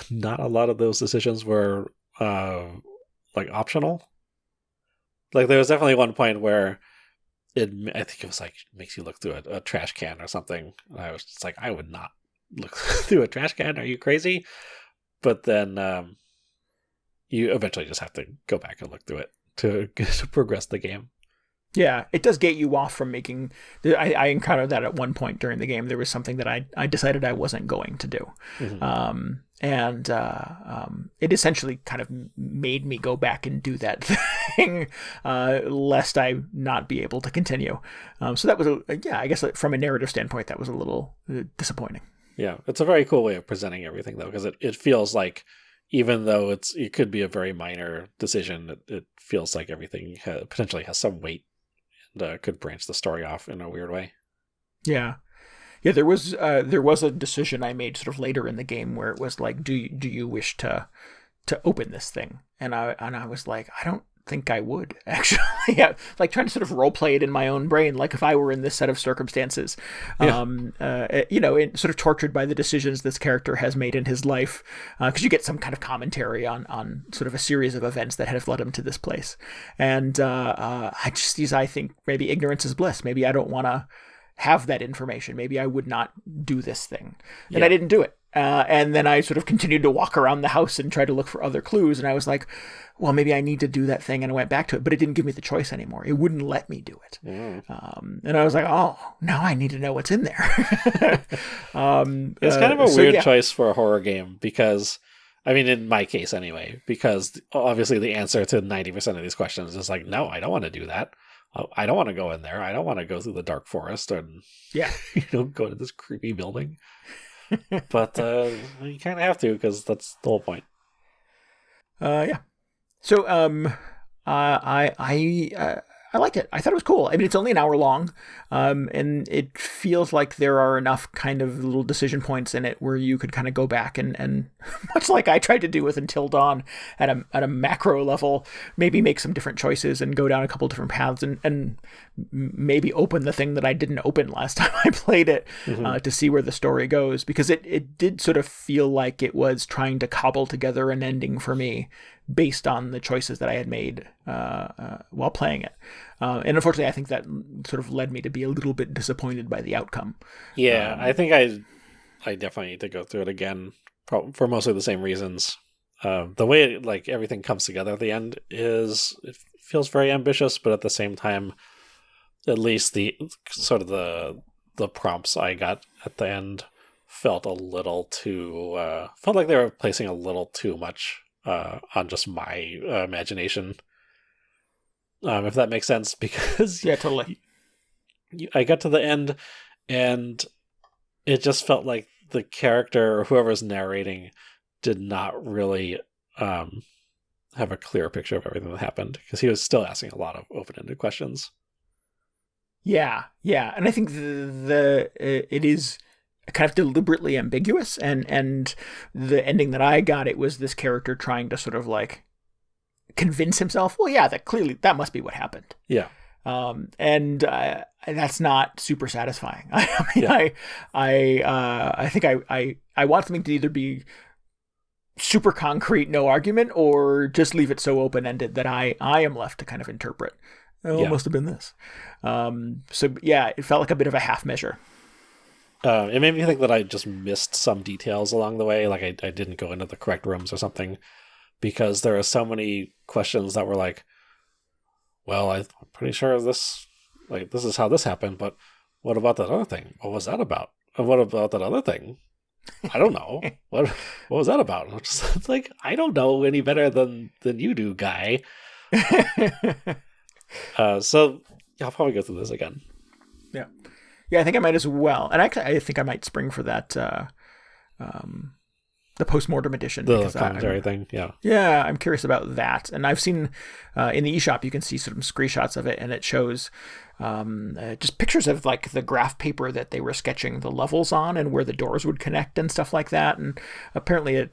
not a lot of those decisions were optional. There was definitely one point where I think it was makes you look through a trash can or something. And I was just I would not look through a trash can. Are you crazy? But then you eventually just have to go back and look through it to progress the game. Yeah, it does get you off from making... I encountered that at one point during the game. There was something that I decided I wasn't going to do. Mm-hmm. It essentially kind of made me go back and do that thing, lest I not be able to continue. So that was, I guess from a narrative standpoint, that was a little disappointing. Yeah, it's a very cool way of presenting everything, though, because it feels like, even though it could be a very minor decision, it feels like everything potentially has some weight and could branch the story off in a weird way. Yeah. Yeah, there was a decision I made sort of later in the game where it was do you wish to open this thing? And I was I don't think I would, actually. Yeah, trying to sort of role play it in my own brain, if I were in this set of circumstances, sort of tortured by the decisions this character has made in his life, because you get some kind of commentary on sort of a series of events that have led him to this place. And I think maybe ignorance is bliss. Maybe I don't want to have that information. Maybe I would not do this thing. And I didn't do it. And then I sort of continued to walk around the house and try to look for other clues. And I was like, well, maybe I need to do that thing. And I went back to it, but it didn't give me the choice anymore. It wouldn't let me do it. And I was like, oh, now I need to know what's in there. It's kind of a weird choice for a horror game because, I mean, in my case anyway, because obviously the answer to 90% of these questions is like, no, I don't want to do that. I don't want to go in there. I don't want to go through the dark forest and go to this creepy building. But you kind of have to because that's the whole point. Yeah. So I liked it. I thought it was cool. I mean, it's only an hour long, and it feels like there are enough kind of little decision points in it where you could kind of go back and much like I tried to do with Until Dawn at a macro level, maybe make some different choices and go down a couple different paths and maybe open the thing that I didn't open last time I played it to see where the story goes, because it did sort of feel like it was trying to cobble together an ending for me based on the choices that I had made while playing it. And unfortunately, I think that sort of led me to be a little bit disappointed by the outcome. Yeah, I think I definitely need to go through it again for mostly the same reasons. The way like everything comes together at the end it feels very ambitious, but at the same time, at least the sort of the prompts I got at the end felt a little too felt like they were placing a little too much on just my imagination, if that makes sense, because yeah, totally. I got to the end and it just felt like the character or whoever's narrating did not really have a clear picture of everything that happened, because he was still asking a lot of open-ended questions. Yeah, and I think it is kind of deliberately ambiguous, and the ending that I got, it was this character trying to sort of like convince himself, well, yeah, that must be what happened. Yeah. And that's not super satisfying. I mean, Yeah. I think I want something to either be super concrete, no argument, or just leave it so open-ended that I am left to kind of interpret. Oh, it must have been this. So yeah, it felt like a bit of a half measure. It made me think that I just missed some details along the way. Like I didn't go into the correct rooms or something, because there are so many questions that were like, well, I'm pretty sure this is how this happened, but what about that other thing? What was that about? And what about that other thing? I don't know. What was that about? I'm just like, I don't know any better than you do, guy. So I'll probably go through this again. Yeah, I think I might as well. And actually, I think I might spring for that, the postmortem edition. The commentary thing, yeah. Yeah, I'm curious about that. And I've seen in the eShop, you can see some screenshots of it, and it shows just pictures of like the graph paper that they were sketching the levels on and where the doors would connect and stuff like that. And apparently I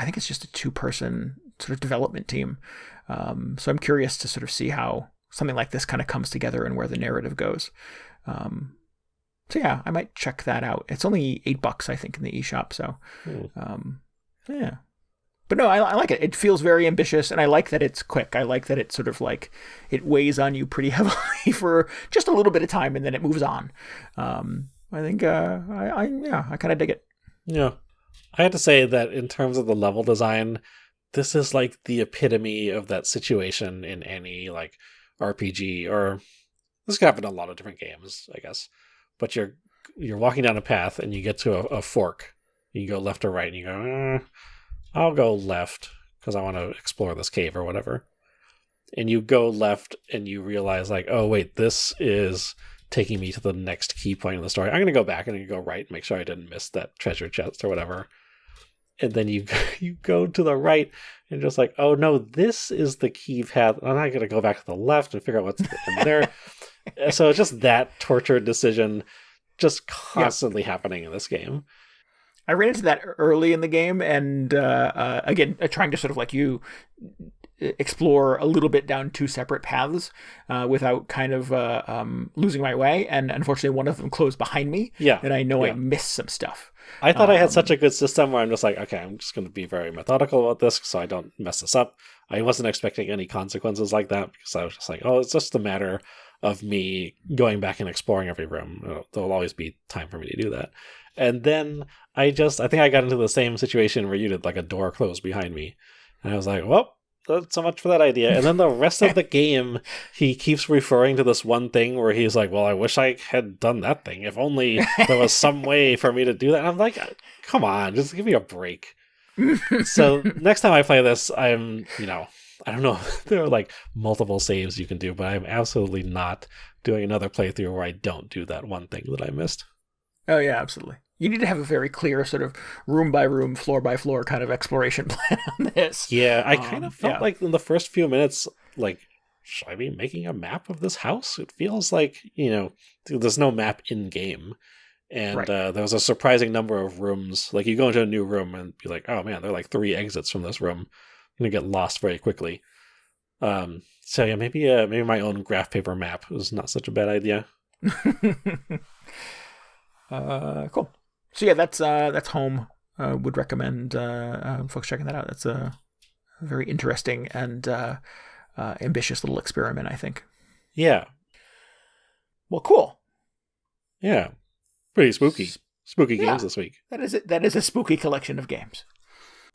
think it's just a 2-person sort of development team. So I'm curious to sort of see how something like this kind of comes together and where the narrative goes. So yeah, I might check that out. It's only $8, I think, in the eShop. So, yeah. But no, I like it. It feels very ambitious, and I like that it's quick. I like that it's sort of like it weighs on you pretty heavily for just a little bit of time, and then it moves on. I think I kind of dig it. Yeah, I had to say that in terms of the level design, this is like the epitome of that situation in any like RPG, or this could happen in a lot of different games, I guess. But you're walking down a path and you get to a fork. You go left or right, and you go, I'll go left because I want to explore this cave or whatever. And you go left and you realize like, oh wait, this is taking me to the next key point in the story. I'm going to go back and you go right and make sure I didn't miss that treasure chest or whatever. And then you go to the right and just like, oh no, this is the key path. I'm not going to go back to the left and figure out what's in there. So it's just that tortured decision just constantly happening in this game. I ran into that early in the game, and again, trying to sort of like you explore a little bit down 2 separate paths without kind of losing my way. And unfortunately, one of them closed behind me. Yeah. And I know I missed some stuff. I thought I had such a good system where I'm just like, okay, I'm just going to be very methodical about this so I don't mess this up. I wasn't expecting any consequences like that, because I was just like, oh, it's just a matter of me going back and exploring every room. There'll always be time for me to do that. And then I think I got into the same situation where you did, like a door closed behind me. And I was like, well, that's so much for that idea. And then the rest of the game, he keeps referring to this one thing where he's like, well, I wish I had done that thing. If only there was some way for me to do that. And I'm like, come on, just give me a break. So next time I play this, I'm, I don't know, there are like multiple saves you can do, but I'm absolutely not doing another playthrough where I don't do that one thing that I missed. Oh, yeah, absolutely. You need to have a very clear sort of room by room, floor by floor kind of exploration plan on this. Yeah, I kind of felt like in the first few minutes, like, should I be making a map of this house? It feels like, there's no map in game. And Right. There was a surprising number of rooms. Like, you go into a new room and be like, oh man, there are like 3 exits from this room. I'm going to get lost very quickly. So yeah, maybe my own graph paper map is not such a bad idea. Cool. So yeah, that's Home. Would recommend folks checking that out. That's a very interesting and ambitious little experiment, I think. Yeah. Well, cool. Yeah. Pretty spooky. Spooky games this week. That is a spooky collection of games.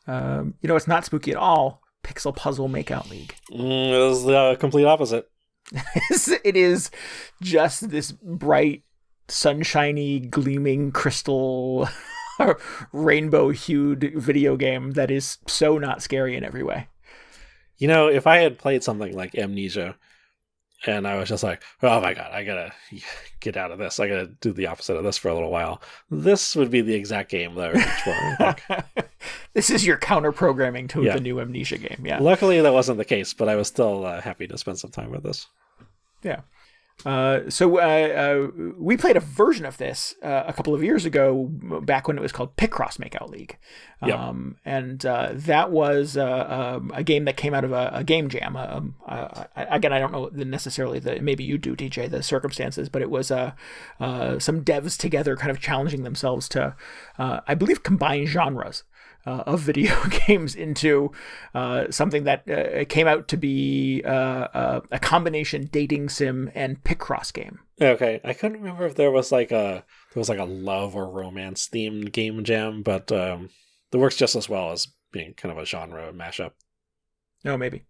It's not spooky at all. Pixel Puzzle Makeout League. It is the complete opposite. It is just this bright, sunshiny, gleaming, crystal, rainbow-hued video game that is so not scary in every way. If I had played something like Amnesia, and I was just like, oh my god, I gotta get out of this. I gotta do the opposite of this for a little while. This would be the exact game that I would reach for. I think. This is your counter-programming to the new Amnesia game, yeah. Luckily, that wasn't the case, but I was still happy to spend some time with this. Yeah. So we played a version of this a couple of years ago, back when it was called Picross Makeout League. And that was a game that came out of a game jam. Again, I don't know necessarily maybe you do, DJ, the circumstances, but it was some devs together kind of challenging themselves to, I believe, combine genres of video games into something that came out to be a combination dating sim and Picross game. Okay, I couldn't remember if there was like a love or romance themed game jam, but it works just as well as being kind of a genre mashup. No, maybe,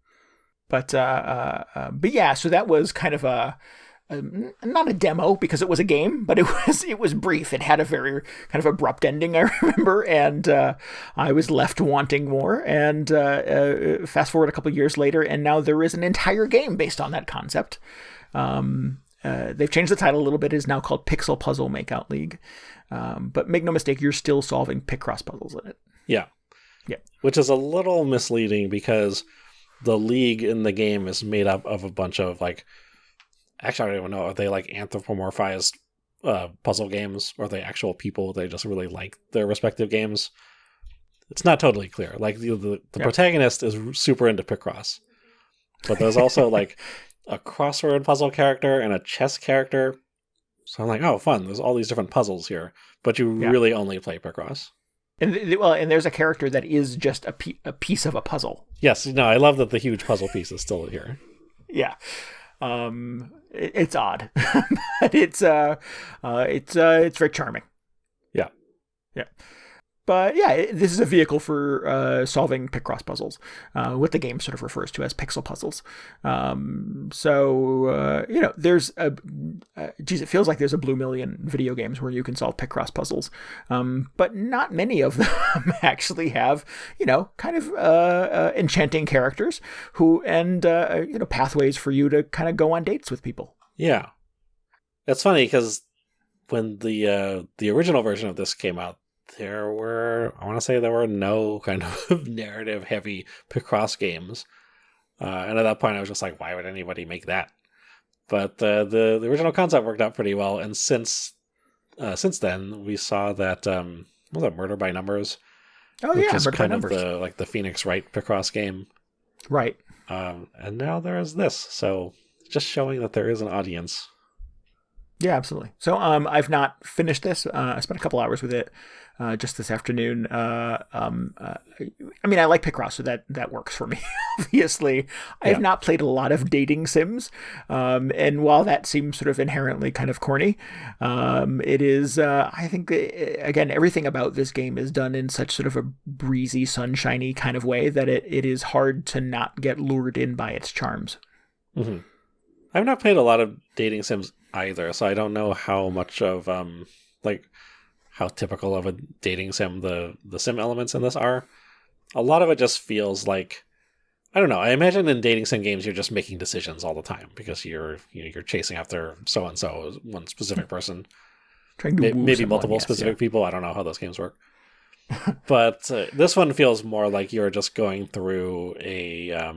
but yeah. So that was kind of not a demo because it was a game, but it was brief. It had a very kind of abrupt ending, I remember, and I was left wanting more. And fast forward a couple of years later, and now there is an entire game based on that concept. They've changed the title a little bit. It is now called Pixel Puzzle Makeout League. But make no mistake, you're still solving Picross puzzles in it. Yeah. Yeah. Which is a little misleading because the league in the game is made up of a bunch of like, actually, I don't even know. Are they like anthropomorphized puzzle games? Or are they actual people? They just really like their respective games? It's not totally clear. Like the protagonist is super into Picross. But there's also like a crossword puzzle character and a chess character. So I'm like, oh, fun. There's all these different puzzles here. But you really only play Picross. And there's a character that is just a piece of a puzzle. Yes. No, I love that the huge puzzle piece is still here. Yeah. It's odd, but it's very charming. Yeah. Yeah. But yeah, this is a vehicle for solving Picross puzzles, what the game sort of refers to as pixel puzzles. There's it feels like there's a blue million video games where you can solve Picross puzzles, but not many of them actually have, kind of enchanting characters and pathways for you to kind of go on dates with people. Yeah, it's funny because when the original version of this came out, there were no kind of narrative heavy Picross games. And at that point I was just like, why would anybody make that? But the original concept worked out pretty well. And since then we saw that, was that Murder by Numbers? Oh yeah, Murder by Numbers. The Phoenix Wright Picross game. Right. And now there is this. So just showing that there is an audience. Yeah, absolutely. So I've not finished this. I spent a couple hours with it just this afternoon. I mean, I like Picross, so that works for me, obviously. I have not played a lot of dating sims. And while that seems sort of inherently kind of corny, it is, I think, again, everything about this game is done in such sort of a breezy, sunshiny kind of way that it is hard to not get lured in by its charms. Mm-hmm. I've not played a lot of dating sims either, so I don't know how much of like how typical of a dating sim the sim elements in this are. A lot of it just feels like, I don't know. I imagine in dating sim games you're just making decisions all the time because you're chasing after so and so, one specific person, Trying to woo maybe someone, multiple yes, specific people. I don't know how those games work, but this one feels more like you're just going through a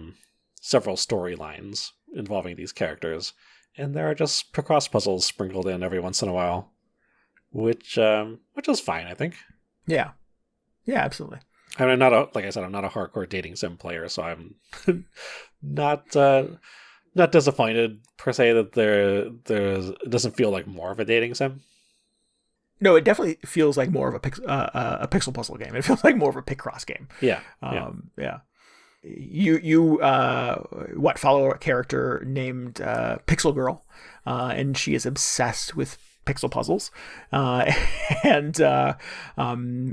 several storylines involving these characters, and there are just Picross puzzles sprinkled in every once in a while, which is fine, I think. Yeah, absolutely. I mean, like I said, I'm not a hardcore dating sim player, so I'm not disappointed per se that it doesn't feel like more of a dating sim. No, it definitely feels like more of a pixel puzzle game. It feels like more of a Picross game. Yeah. You follow a character named Pixel Girl, and she is obsessed with pixel puzzles, and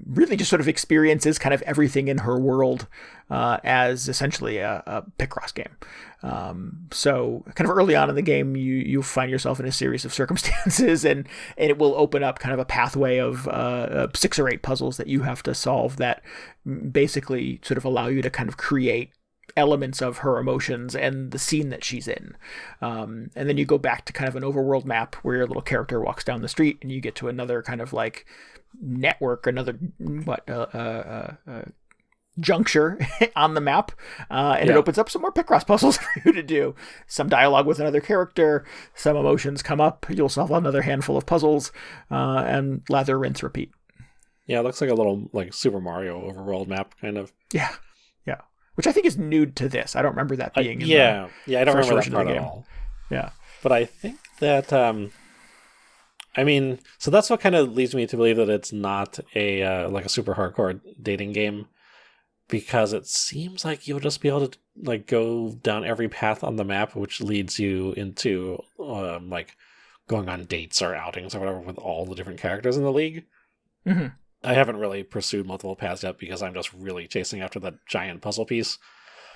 really just sort of experiences kind of everything in her world as essentially a Picross game. So kind of early on in the game, you find yourself in a series of circumstances, and it will open up kind of a pathway of 6 or 8 puzzles that you have to solve that basically sort of allow you to kind of create elements of her emotions and the scene that she's in. And then you go back to kind of an overworld map where your little character walks down the street and you get to another kind of like network, another juncture on the map, and it opens up some more Picross puzzles for you to do. Some dialogue with another character, some emotions come up, you'll solve another handful of puzzles, and lather, rinse, repeat. Yeah, it looks like a little like Super Mario overworld map kind of. Yeah. Which I think is new to this. I don't remember that being in I don't remember that part at all. Yeah. But I think that I mean, so that's what kind of leads me to believe that it's not a like a super hardcore dating game, because it seems like you'll just be able to like go down every path on the map, which leads you into like going on dates or outings or whatever with all the different characters in the league. Mm-hmm. I haven't really pursued multiple paths yet because I'm just really chasing after that giant puzzle piece.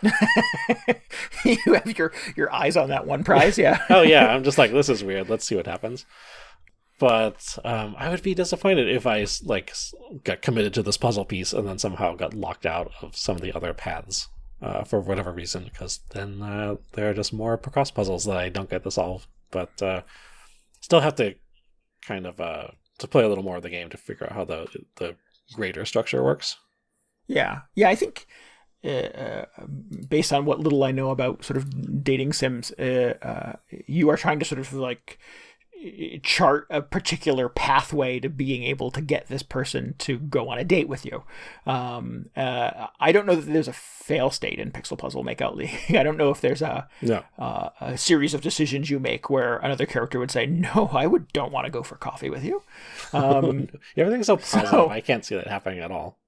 You have your eyes on that one prize, yeah. Oh yeah, I'm just like, this is weird. Let's see what happens. But I would be disappointed if I like got committed to this puzzle piece and then somehow got locked out of some of the other paths for whatever reason, because then there are just more Picross puzzles that I don't get to solve. But still have to kind of to play a little more of the game to figure out how the greater structure works. Yeah, I think based on what little I know about sort of dating sims, you are trying to sort of like chart a particular pathway to being able to get this person to go on a date with you. I don't know that there's a fail state in Pixel Puzzle Makeout League. I don't know if there's a series of decisions you make where another character would say, no, don't want to go for coffee with you. Everything's so positive. I can't see that happening at all.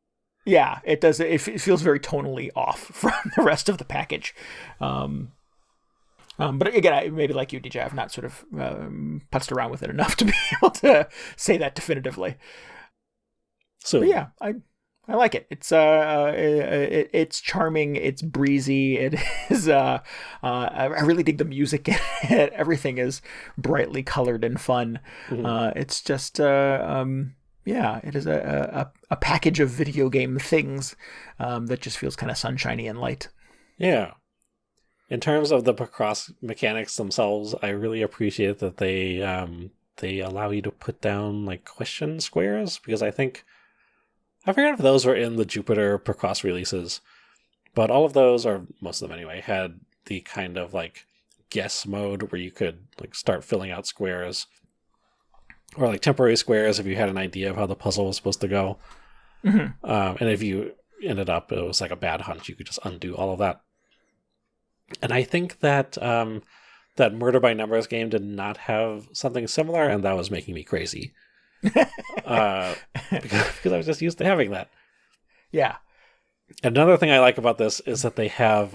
Yeah, it does. It feels very tonally off from the rest of the package. But again, maybe like you, DJ, I've not sort of putzed around with it enough to be able to say that definitively. So but yeah, I like it. It's charming. It's breezy. It is. I really dig the music. Everything is brightly colored and fun. Mm-hmm. It's just. It is a package of video game things that just feels kind of sunshiny and light. Yeah. In terms of the Picross mechanics themselves, I really appreciate that they allow you to put down like question squares, because I forget if those were in the Jupiter Picross releases, but all of those, or most of them anyway, had the kind of like guess mode where you could like start filling out squares, or like temporary squares if you had an idea of how the puzzle was supposed to go. Mm-hmm. And if you ended up, it was like a bad hunch, you could just undo all of that. And I think that that Murder by Numbers game did not have something similar, and that was making me crazy. Because I was just used to having that. Yeah. Another thing I like about this is that they have,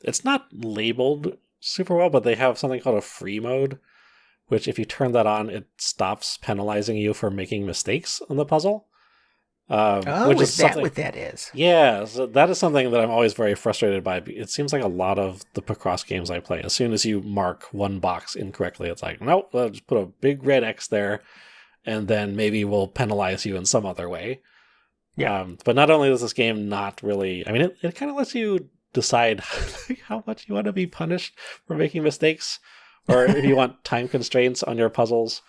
it's not labeled super well, but they have something called a free mode, which if you turn that on, it stops penalizing you for making mistakes on the puzzle. Which is that what that is? Yeah, so that is something that I'm always very frustrated by. It seems like a lot of the Picross games I play, as soon as you mark one box incorrectly, it's like, nope, we'll just put a big red X there, and then maybe we'll penalize you in some other way. Yeah. But not only does this game not really... I mean, it kind of lets you decide how much you want to be punished for making mistakes, or if you want time constraints on your puzzles.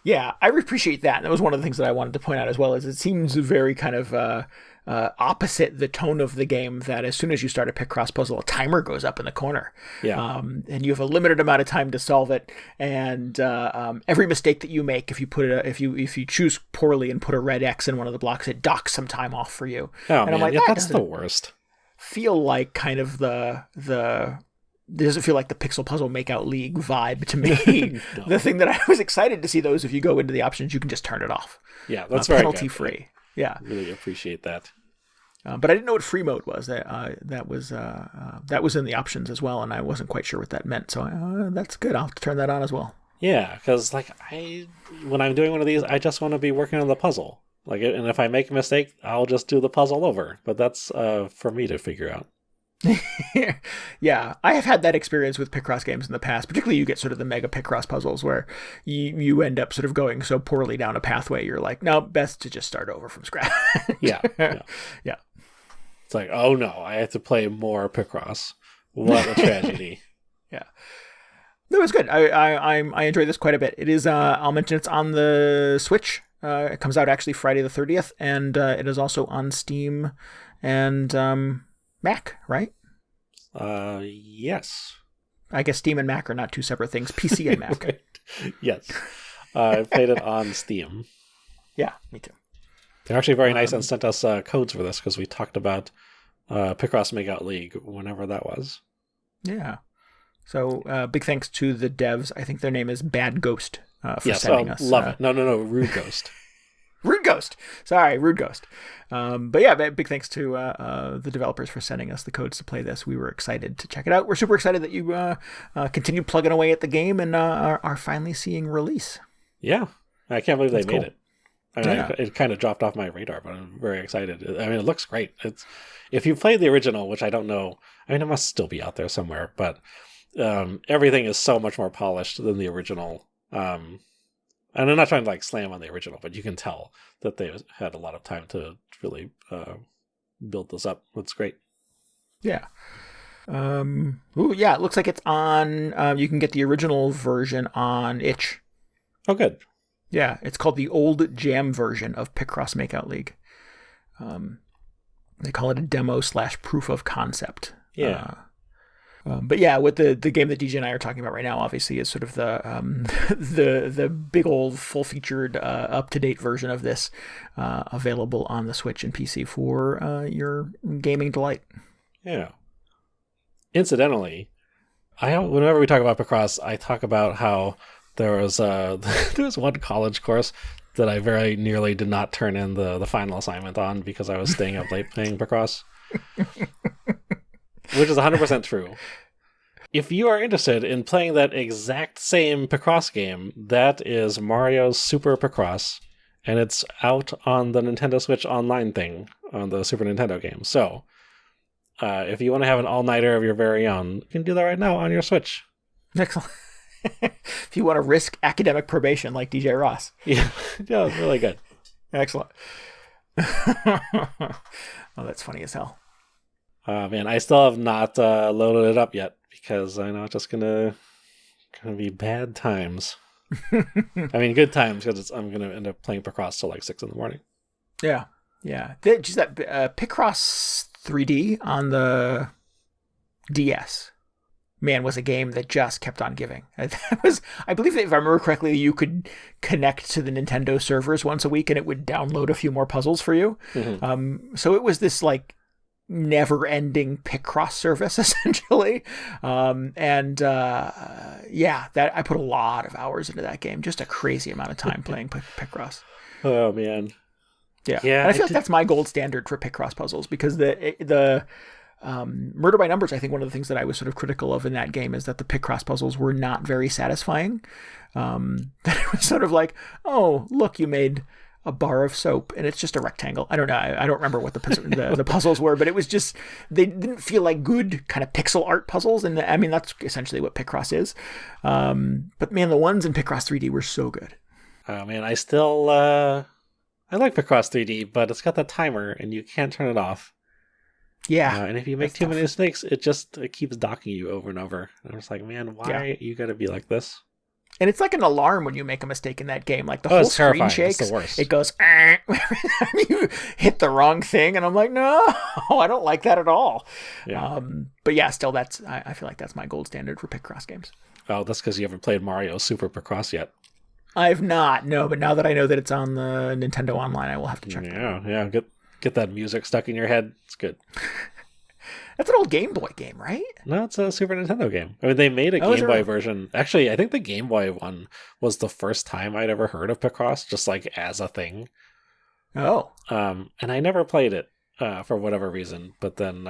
Yeah, I appreciate that. And that was one of the things that I wanted to point out as well, is it seems very kind of opposite the tone of the game, that as soon as you start a Picross puzzle, a timer goes up in the corner. Yeah. And you have a limited amount of time to solve it. And every mistake that you make, if you choose poorly and put a red X in one of the blocks, it docks some time off for you. Oh, and man, I'm like, that's the worst. Feel like kind of it doesn't feel like the Pixel Puzzle Makeout League vibe to me. No. The thing that I was excited to see, though, is if you go into the options, you can just turn it off. Yeah, that's very penalty free. Yeah, really appreciate that. But I didn't know what free mode was. That was in the options as well, and I wasn't quite sure what that meant. So that's good. I'll have to turn that on as well. Yeah, because when I'm doing one of these, I just want to be working on the puzzle. And if I make a mistake, I'll just do the puzzle over. But that's for me to figure out. Yeah, I have had that experience with Picross games in the past. Particularly, you get sort of the mega Picross puzzles where you end up sort of going so poorly down a pathway. You're like, no, best to just start over from scratch. Yeah. It's like, oh no, I have to play more Picross. What a tragedy. Yeah. That was good. I enjoy this quite a bit. It is. I'll mention it's on the Switch. It comes out actually Friday the 30th, and it is also on Steam and Mac, right? Yes. I guess Steam and Mac are not two separate things. PC and Mac. Right. Yes. I played it on Steam. Yeah, me too. They're actually very nice and sent us codes for this because we talked about Picross Makeout League whenever that was. Yeah. So big thanks to the devs. I think their name is Bad Ghost for sending us. Love it. No, Rude Ghost. Rude Ghost. Sorry, Rude Ghost. But yeah, big thanks to the developers for sending us the codes to play this. We were excited to check it out. We're super excited that you continue plugging away at the game and are finally seeing release. Yeah. I can't believe they made it. I mean, Yeah. it kind of dropped off my radar, but I'm very excited. I mean, it looks great. If you played the original, which I don't know, I mean, it must still be out there somewhere, but everything is so much more polished than the original. And I'm not trying to slam on the original, but you can tell that they had a lot of time to really build this up. It's great. Yeah. It looks like it's on. You can get the original version on itch. Oh, good. Yeah, it's called the Old Jam version of Picross Makeout League. They call it a demo / proof of concept. Yeah. But yeah, what the game that DJ and I are talking about right now, obviously, is sort of the big old full featured up to date version of this, available on the Switch and PC for your gaming delight. Yeah. Incidentally, whenever we talk about Picross, I talk about how there was one college course that I very nearly did not turn in the final assignment on because I was staying up late playing Picross. Which is 100% true. If you are interested in playing that exact same Picross game, that is Mario's Super Picross, and it's out on the Nintendo Switch Online thing on the Super Nintendo game. So, if you want to have an all-nighter of your very own, you can do that right now on your Switch. Excellent. If you want to risk academic probation like DJ Ross. Yeah, it's really good. Excellent. Oh, that's funny as hell. Man, I still have not loaded it up yet because I know it's just gonna be bad times. I mean, good times because I'm gonna end up playing Picross till 6 a.m. Yeah. Just that Picross 3D on the DS, man, was a game that just kept on giving. I believe that if I remember correctly, you could connect to the Nintendo servers once a week and it would download a few more puzzles for you. Mm-hmm. So it was this never-ending Picross service, essentially. Yeah, that I put a lot of hours into that game. Just a crazy amount of time playing Picross. Oh, man. Yeah. And I feel like that's my gold standard for Picross puzzles, because the Murder by Numbers, I think one of the things that I was sort of critical of in that game is that the Picross puzzles were not very satisfying. That it was sort of like, oh, look, you made a bar of soap and it's just a rectangle. I don't know. I don't remember what the puzzles were, but it was just, they didn't feel like good kind of pixel art puzzles. And I mean, that's essentially what Picross is. But man, the ones in Picross 3D were so good. Oh man, I still, I like Picross 3D, but it's got that timer and you can't turn it off. Yeah. And if you make too many mistakes, it keeps docking you over and over. And I'm just like, man, why you gotta be like this? And it's like an alarm when you make a mistake in that game. Like the whole screen shakes. It's the worst. It goes, every time you hit the wrong thing. And I'm like, no, I don't like that at all. Yeah. But yeah, still I feel like that's my gold standard for Picross games. Oh, that's because you haven't played Mario Super Picross yet. I've not, no. But now that I know that it's on the Nintendo Online, I will have to check it out. Yeah. Get that music stuck in your head. It's good. That's an old Game Boy game, right? No, it's a Super Nintendo game. I mean, they made a Game Boy version. Actually, I think the Game Boy one was the first time I'd ever heard of Picross, just like as a thing. Oh. And I never played it for whatever reason. But then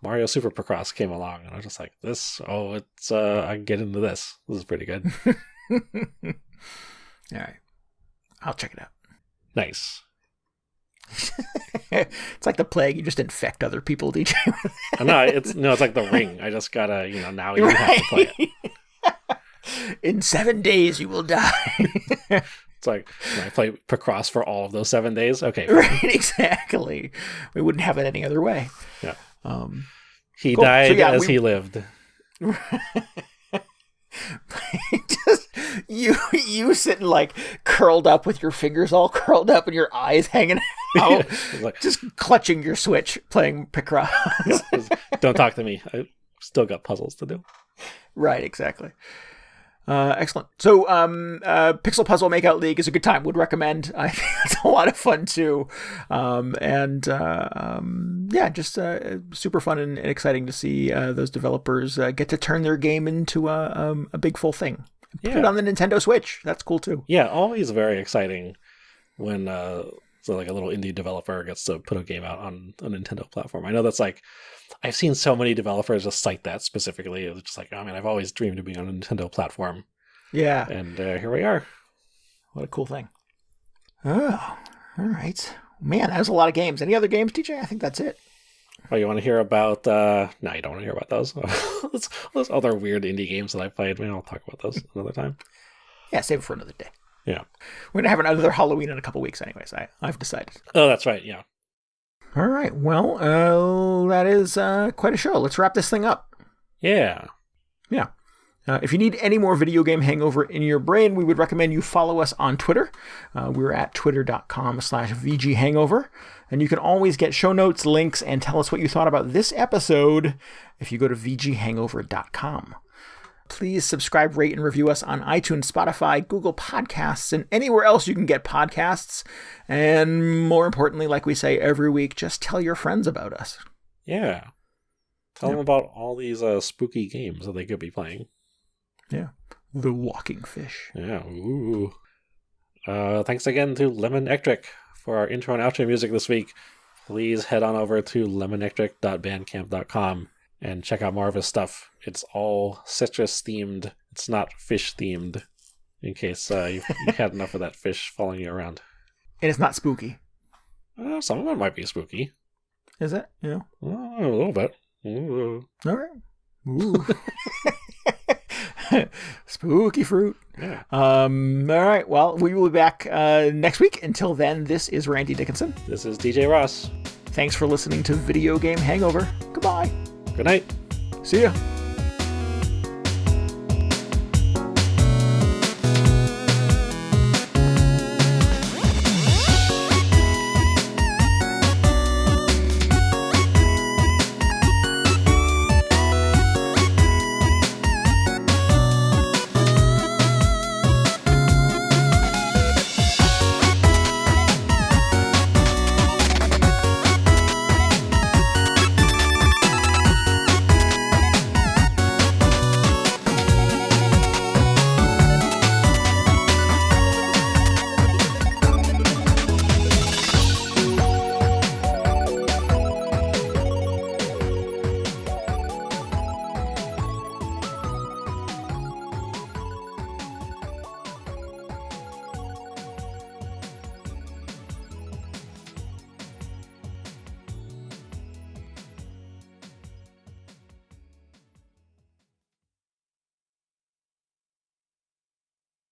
Mario Super Picross came along, and I was just like, I can get into this. This is pretty good. All right. I'll check it out. Nice. It's like the plague. You just infect other people, DJ. No, it's like the Ring. I just gotta, now you have to play it. In 7 days, you will die. It's like, I play Picross for all of those 7 days. Okay, right? Exactly. We wouldn't have it any other way. Yeah. He died as he lived. Just you sitting like curled up with your fingers all curled up and your eyes hanging out, just clutching your Switch, playing Picross. Don't talk to me. I still got puzzles to do. Right, exactly. Excellent. So, Pixel Puzzle Makeout League is a good time. Would recommend. I think it's a lot of fun too, just super fun and exciting to see those developers get to turn their game into a big full thing. Put it on the Nintendo Switch. That's cool too. Yeah, always very exciting when like a little indie developer gets to put a game out on a Nintendo platform. I know that's like, I've seen so many developers just cite that specifically. It's just like, oh man, I've always dreamed of being on a Nintendo platform. Yeah. And here we are. What a cool thing. Oh, all right. Man, that was a lot of games. Any other games, DJ? I think that's it. Oh, you want to hear about... No, you don't want to hear about those. Those other weird indie games that I played. Maybe I'll talk about those another time. Yeah, save it for another day. Yeah. We're going to have another Halloween in a couple weeks anyways. I've decided. Oh, that's right. Yeah. All right. Well, that is quite a show. Let's wrap this thing up. Yeah. Yeah. If you need any more video game hangover in your brain, we would recommend you follow us on Twitter. We're at twitter.com/VGHangover. And you can always get show notes, links, and tell us what you thought about this episode if you go to VGHangover.com. Please subscribe, rate, and review us on iTunes, Spotify, Google Podcasts, and anywhere else you can get podcasts. And more importantly, like we say every week, just tell your friends about us. Yeah. Tell them about all these spooky games that they could be playing. Yeah. The Walking Fish. Yeah. Ooh. Thanks again to Lemonectric for our intro and outro music this week. Please head on over to lemonectric.bandcamp.com and check out more of his stuff. It's all citrus themed. It's not fish themed, in case you had enough of that fish following you around. And it's not spooky. Some of it might be spooky. Is it? Yeah. A little bit. Ooh. All right. Ooh. Spooky fruit. Yeah. All right. Well, we will be back next week. Until then, this is Randy Dickinson. This is DJ Ross. Thanks for listening to Video Game Hangover. Goodbye. Good night. See ya.